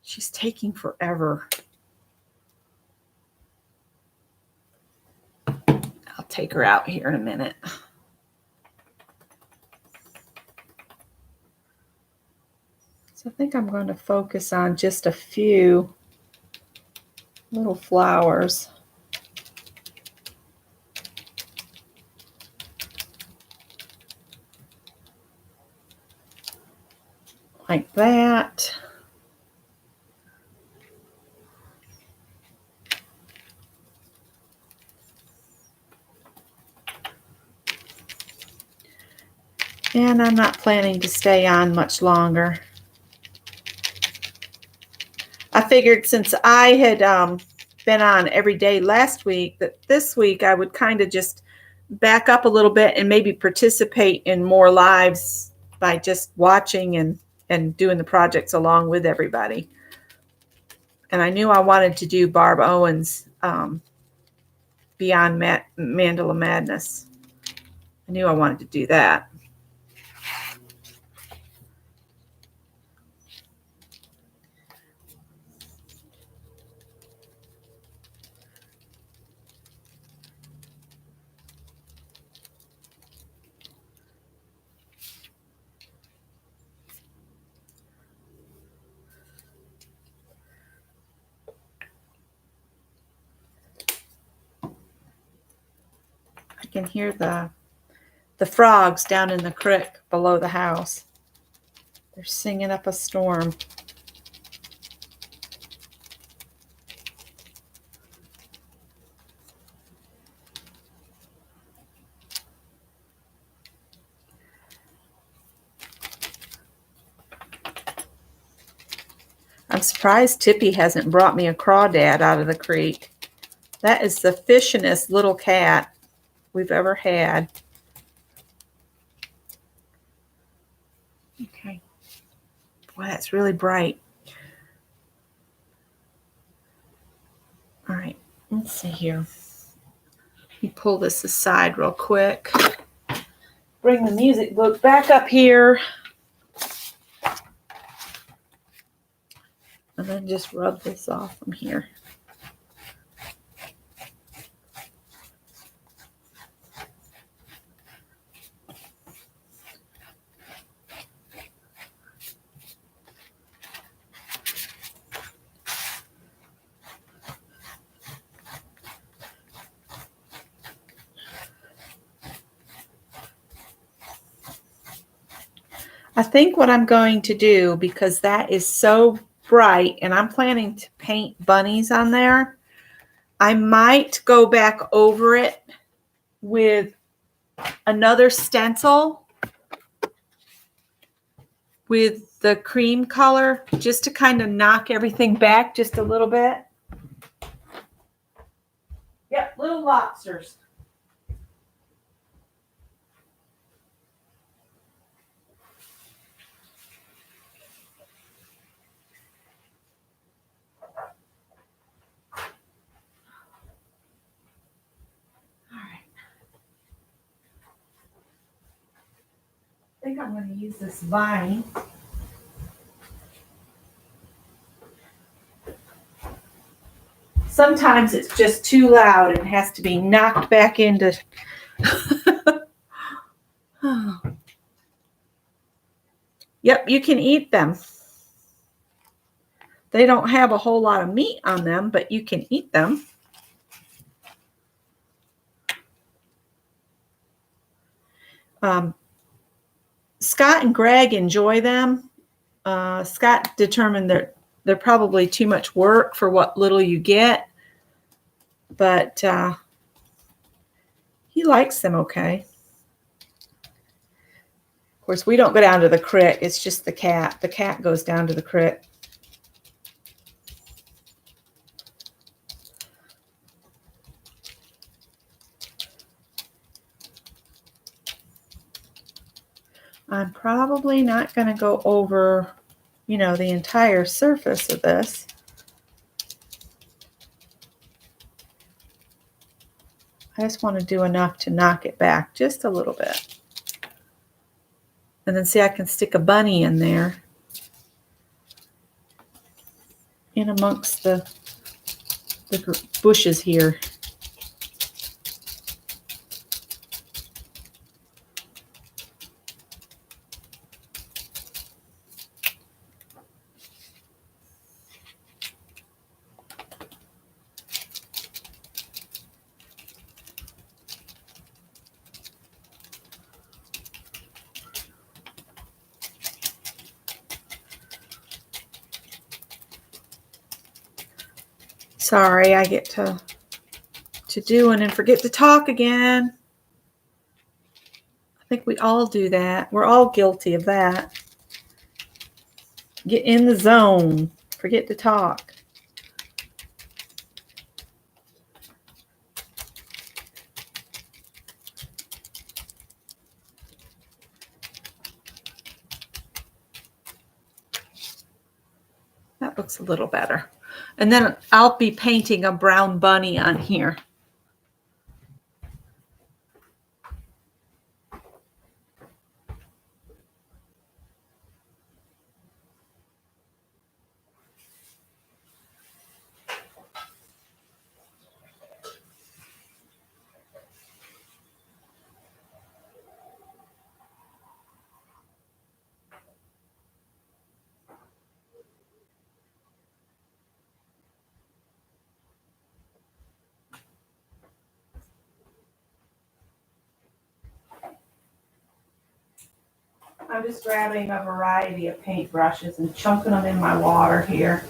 She's taking forever. I'll take her out here in a minute. So I think I'm going to focus on just a few little flowers. Like that. And I'm not planning to stay on much longer. I figured since I had been on every day last week, that this week I would kind of just back up a little bit and maybe participate in more lives by just watching and doing the projects along with everybody. And I knew I wanted to do Barb Owens' Beyond Mandala Madness. I knew I wanted to do that. I can hear the frogs down in the creek below the house. They're singing up a storm. I'm surprised Tippy hasn't brought me a crawdad out of the creek. That is the fishingest little cat we've ever had. Okay. Boy, that's really bright. All right, let's see here. Let me pull this aside real quick. Bring the music book back up here. And then just rub this off from here. I think what I'm going to do, because that is so bright and I'm planning to paint bunnies on there, I might go back over it with another stencil with the cream color, just to kind of knock everything back just a little bit. Yep, little lobsters. I think I'm going to use this vine. Sometimes it's just too loud and has to be knocked back into. Yep, you can eat them. They don't have a whole lot of meat on them, but you can eat them. Scott and Greg enjoy them. Scott determined that they're probably too much work for what little you get, but he likes them okay. Of course, we don't go down to the creek. It's just the cat. The cat goes down to the creek. I'm probably not going to go over, you know, the entire surface of this. I just want to do enough to knock it back just a little bit. And then see, I can stick a bunny in there, in amongst the bushes here. Sorry, I get to do and then forget to talk again. I think we all do that. We're all guilty of that. Get in the zone. Forget to talk. That looks a little better. And then I'll be painting a brown bunny on here. I'm just grabbing a variety of paintbrushes and chunking them in my water here.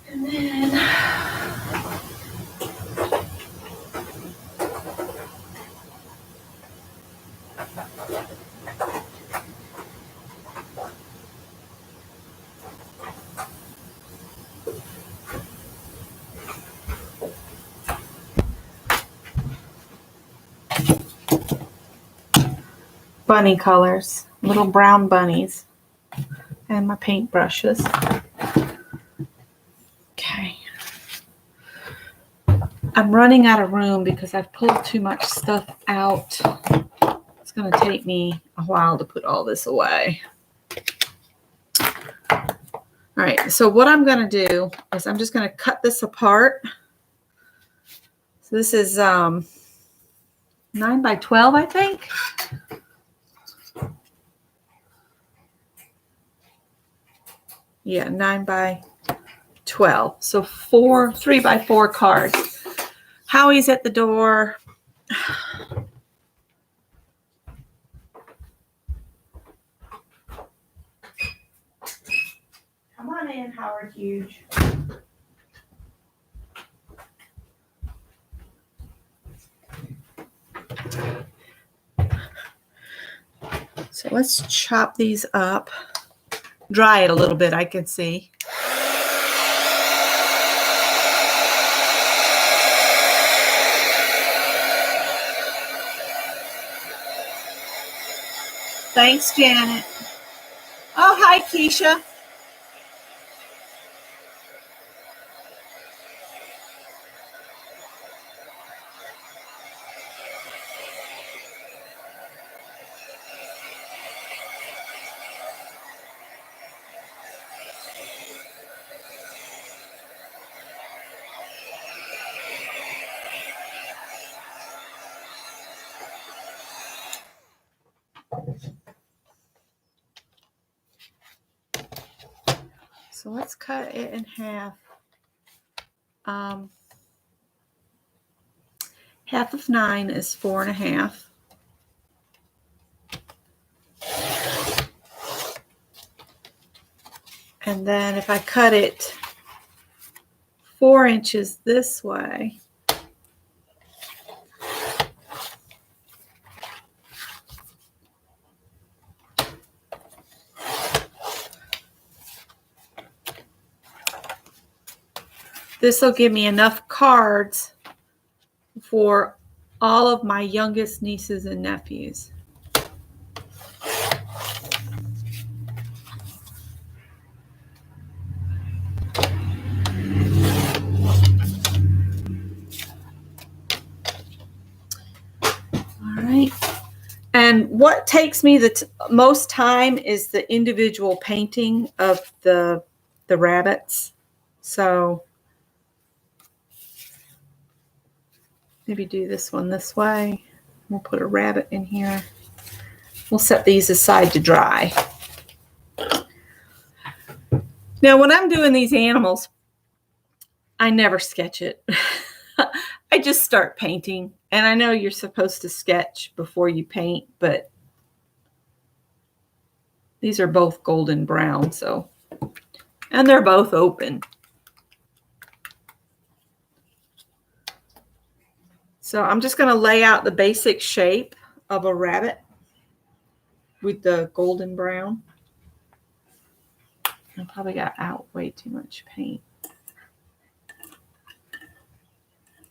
And then bunny colors, little brown bunnies, and my paintbrushes. Okay. I'm running out of room because I've pulled too much stuff out. It's going to take me a while to put all this away. All right, so what I'm going to do is I'm just going to cut this apart. So this is 9 by 12, I think. Yeah, 9 by 12. So 3 by 4 cards. Howie's at the door. on in, Howard Hughes. So let's chop these up. Dry it a little bit, I can see. Thanks, Janet. Oh, hi, Keisha. So let's cut it in half. Half of 9 is 4.5. And then if I cut it 4 inches this way, this will give me enough cards for all of my youngest nieces and nephews. All right. And what takes me the most time is the individual painting of the rabbits. So maybe do this one this way. We'll put a rabbit in here. We'll set these aside to dry. Now, when I'm doing these animals, I never sketch it. I just start painting. And I know you're supposed to sketch before you paint, but these are both golden brown, so, and they're both open. So I'm just going to lay out the basic shape of a rabbit with the golden brown. I probably got out way too much paint.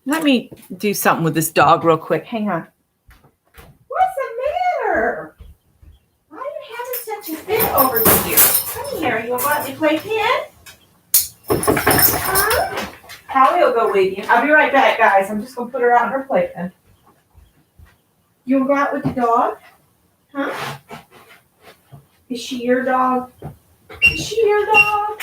Let me do something with this dog real quick. Hang on. What's the matter? Why are you having such a fit over here? Come here. You want me to play pin? Huh? Callie will go with you. I'll be right back, guys. I'm just going to put her out in her playpen. You want to go out with the dog? Huh? Is she your dog? Is she your dog?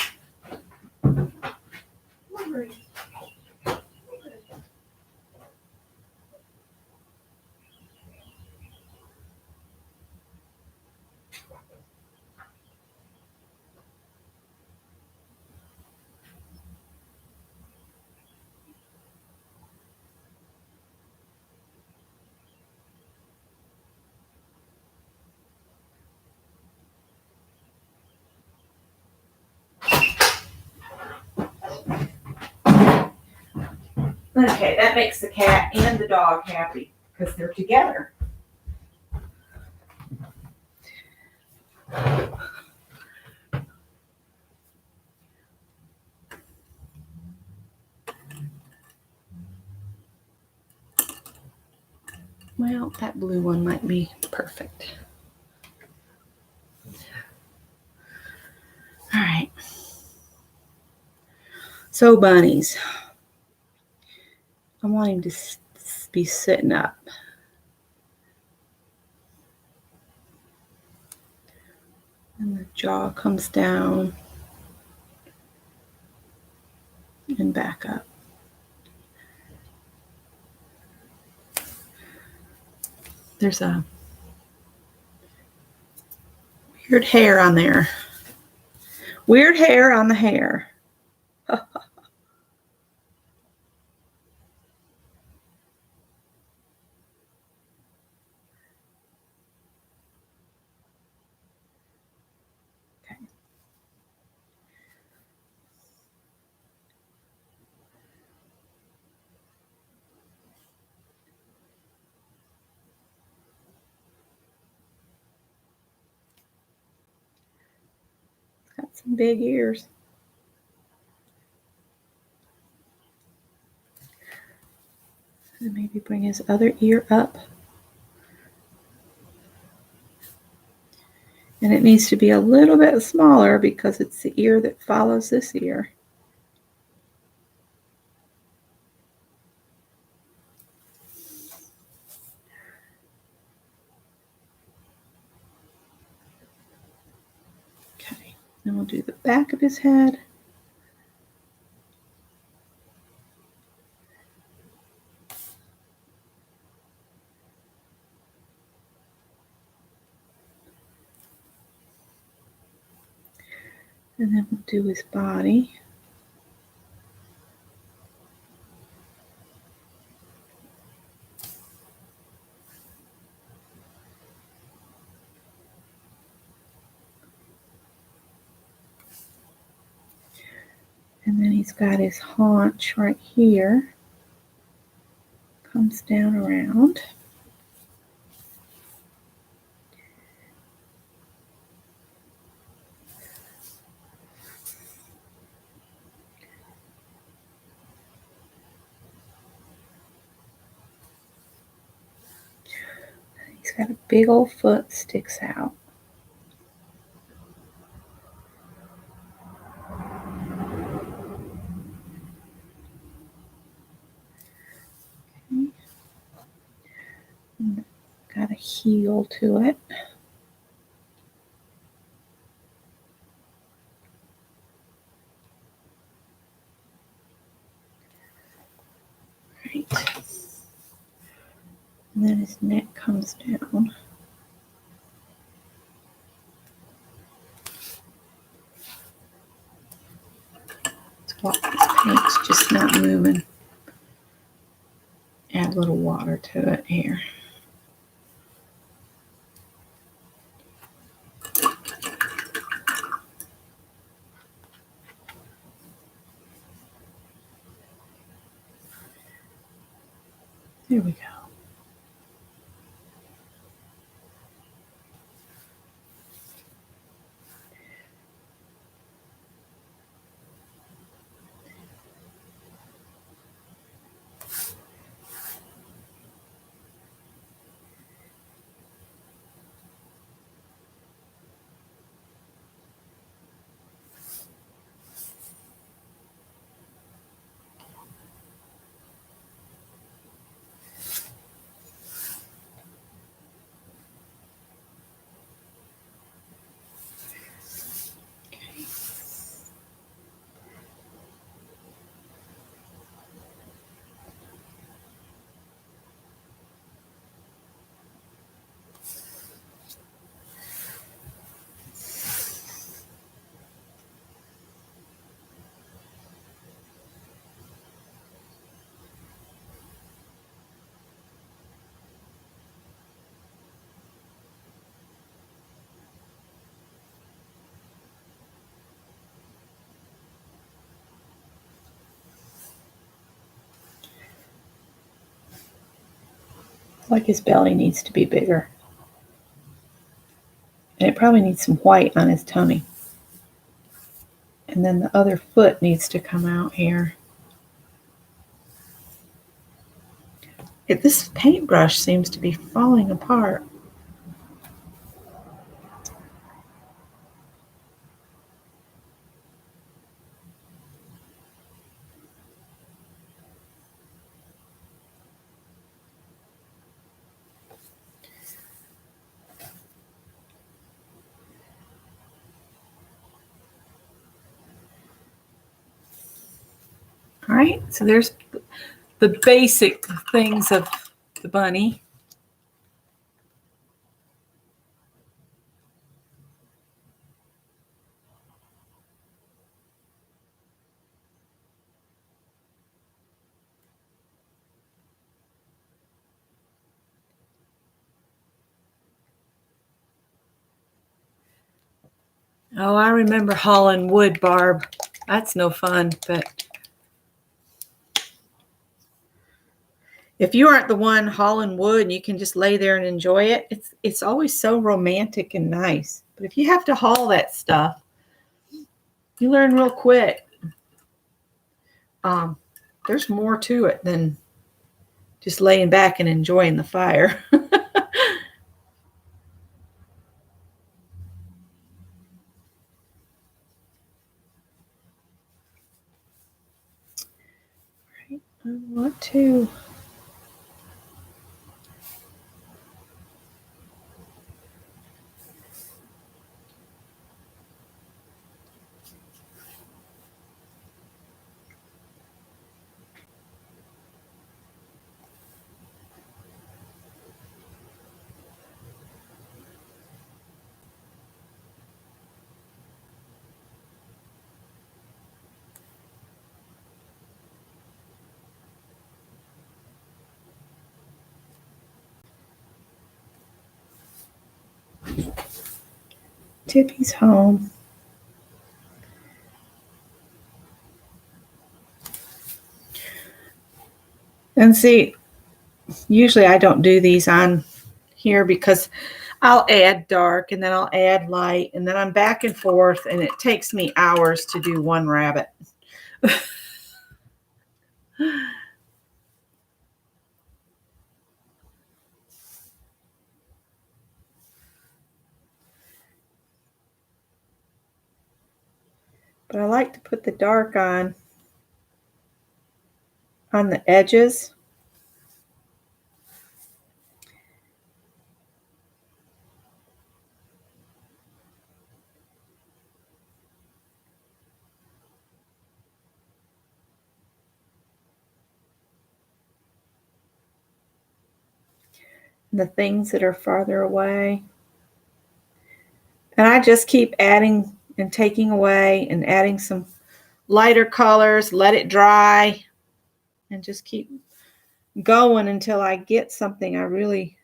Okay, that makes the cat and the dog happy because they're together. Well, that blue one might be perfect. All right. So bunnies. I want him to be sitting up. And the jaw comes down and back up. There's a weird hair on there. Weird hair on the hair. some big ears. And maybe bring his other ear up. And it needs to be a little bit smaller because it's the ear that follows this ear. Okay, then we'll do the back of his head. And then we'll do his body. And then he's got his haunch right here. Comes down around. He's got a big old foot sticks out. Okay. Got a heel to it. Right. And then his neck comes down. This paint's just not moving. Add a little water to it here. There we go. Like his belly needs to be bigger. And it probably needs some white on his tummy. And then the other foot needs to come out here. This paintbrush seems to be falling apart. All right, so there's the basic things of the bunny. Oh, I remember hauling wood, Barb. That's no fun, but if you aren't the one hauling wood and you can just lay there and enjoy it, it's always so romantic and nice. But if you have to haul that stuff, You learn real quick. There's more to it than just laying back and enjoying the fire. Right. I want to. Tippy's home. And see, usually I don't do these on here because I'll add dark and then I'll add light and then I'm back and forth and it takes me hours to do one rabbit. But I like to put the dark on the edges. The things that are farther away. And I just keep adding and taking away and adding some lighter colors, let it dry, and just keep going until I get something I really.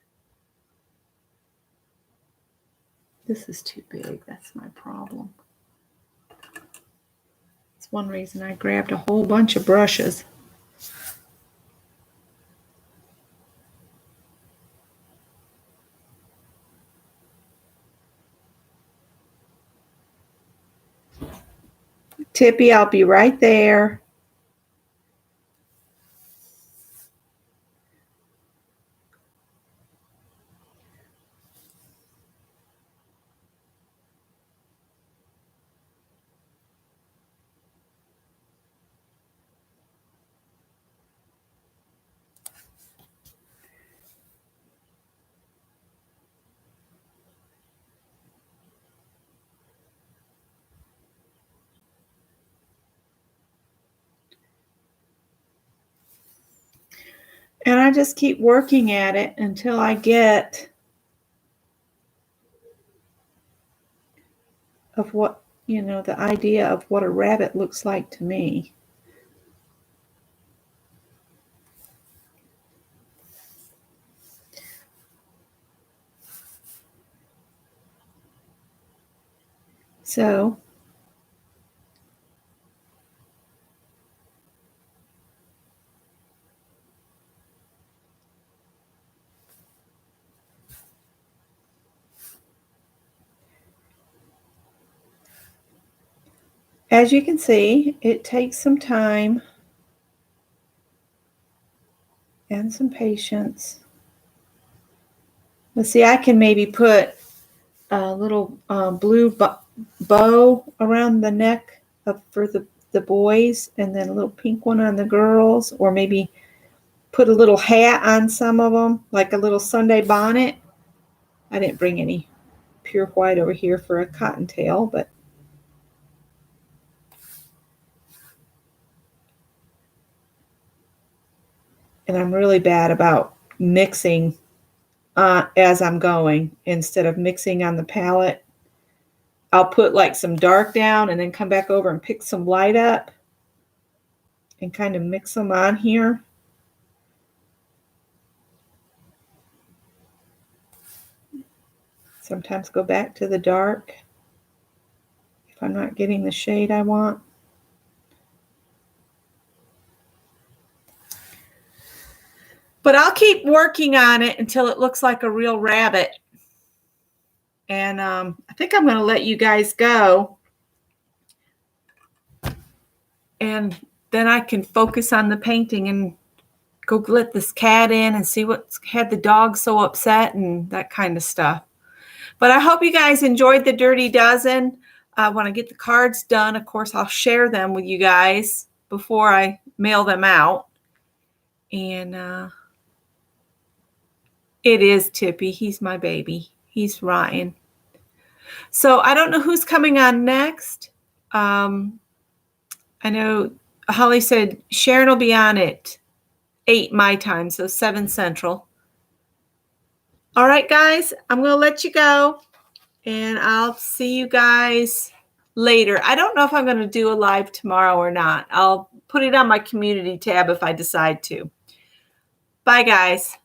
This is too big. That's my problem. It's one reason I grabbed a whole bunch of brushes. Tippy, I'll be right there. And I just keep working at it until I get of what, the idea of what a rabbit looks like to me. So as you can see, it takes some time and some patience. Let's see, I can maybe put a little blue bow around the neck for the boys and then a little pink one on the girls, or maybe put a little hat on some of them, like a little Sunday bonnet. I didn't bring any pure white over here for a cottontail, but and I'm really bad about mixing as I'm going. Instead of mixing on the palette, I'll put like some dark down and then come back over and pick some light up and kind of mix them on here. Sometimes go back to the dark if I'm not getting the shade I want. But I'll keep working on it until it looks like a real rabbit. And I think I'm going to let you guys go. and then I can focus on the painting and go let this cat in and see what's had the dog so upset and that kind of stuff. But I hope you guys enjoyed the Dirty Dozen. When I get the cards done, of course, I'll share them with you guys before I mail them out. And it is Tippy. He's my baby. He's Ryan. So I don't know who's coming on next. I know Holly said Sharon will be on at 8 my time, so 7 Central. All right, guys, I'm going to let you go, and I'll see you guys later. I don't know if I'm going to do a live tomorrow or not. I'll put it on my community tab if I decide to. Bye, guys.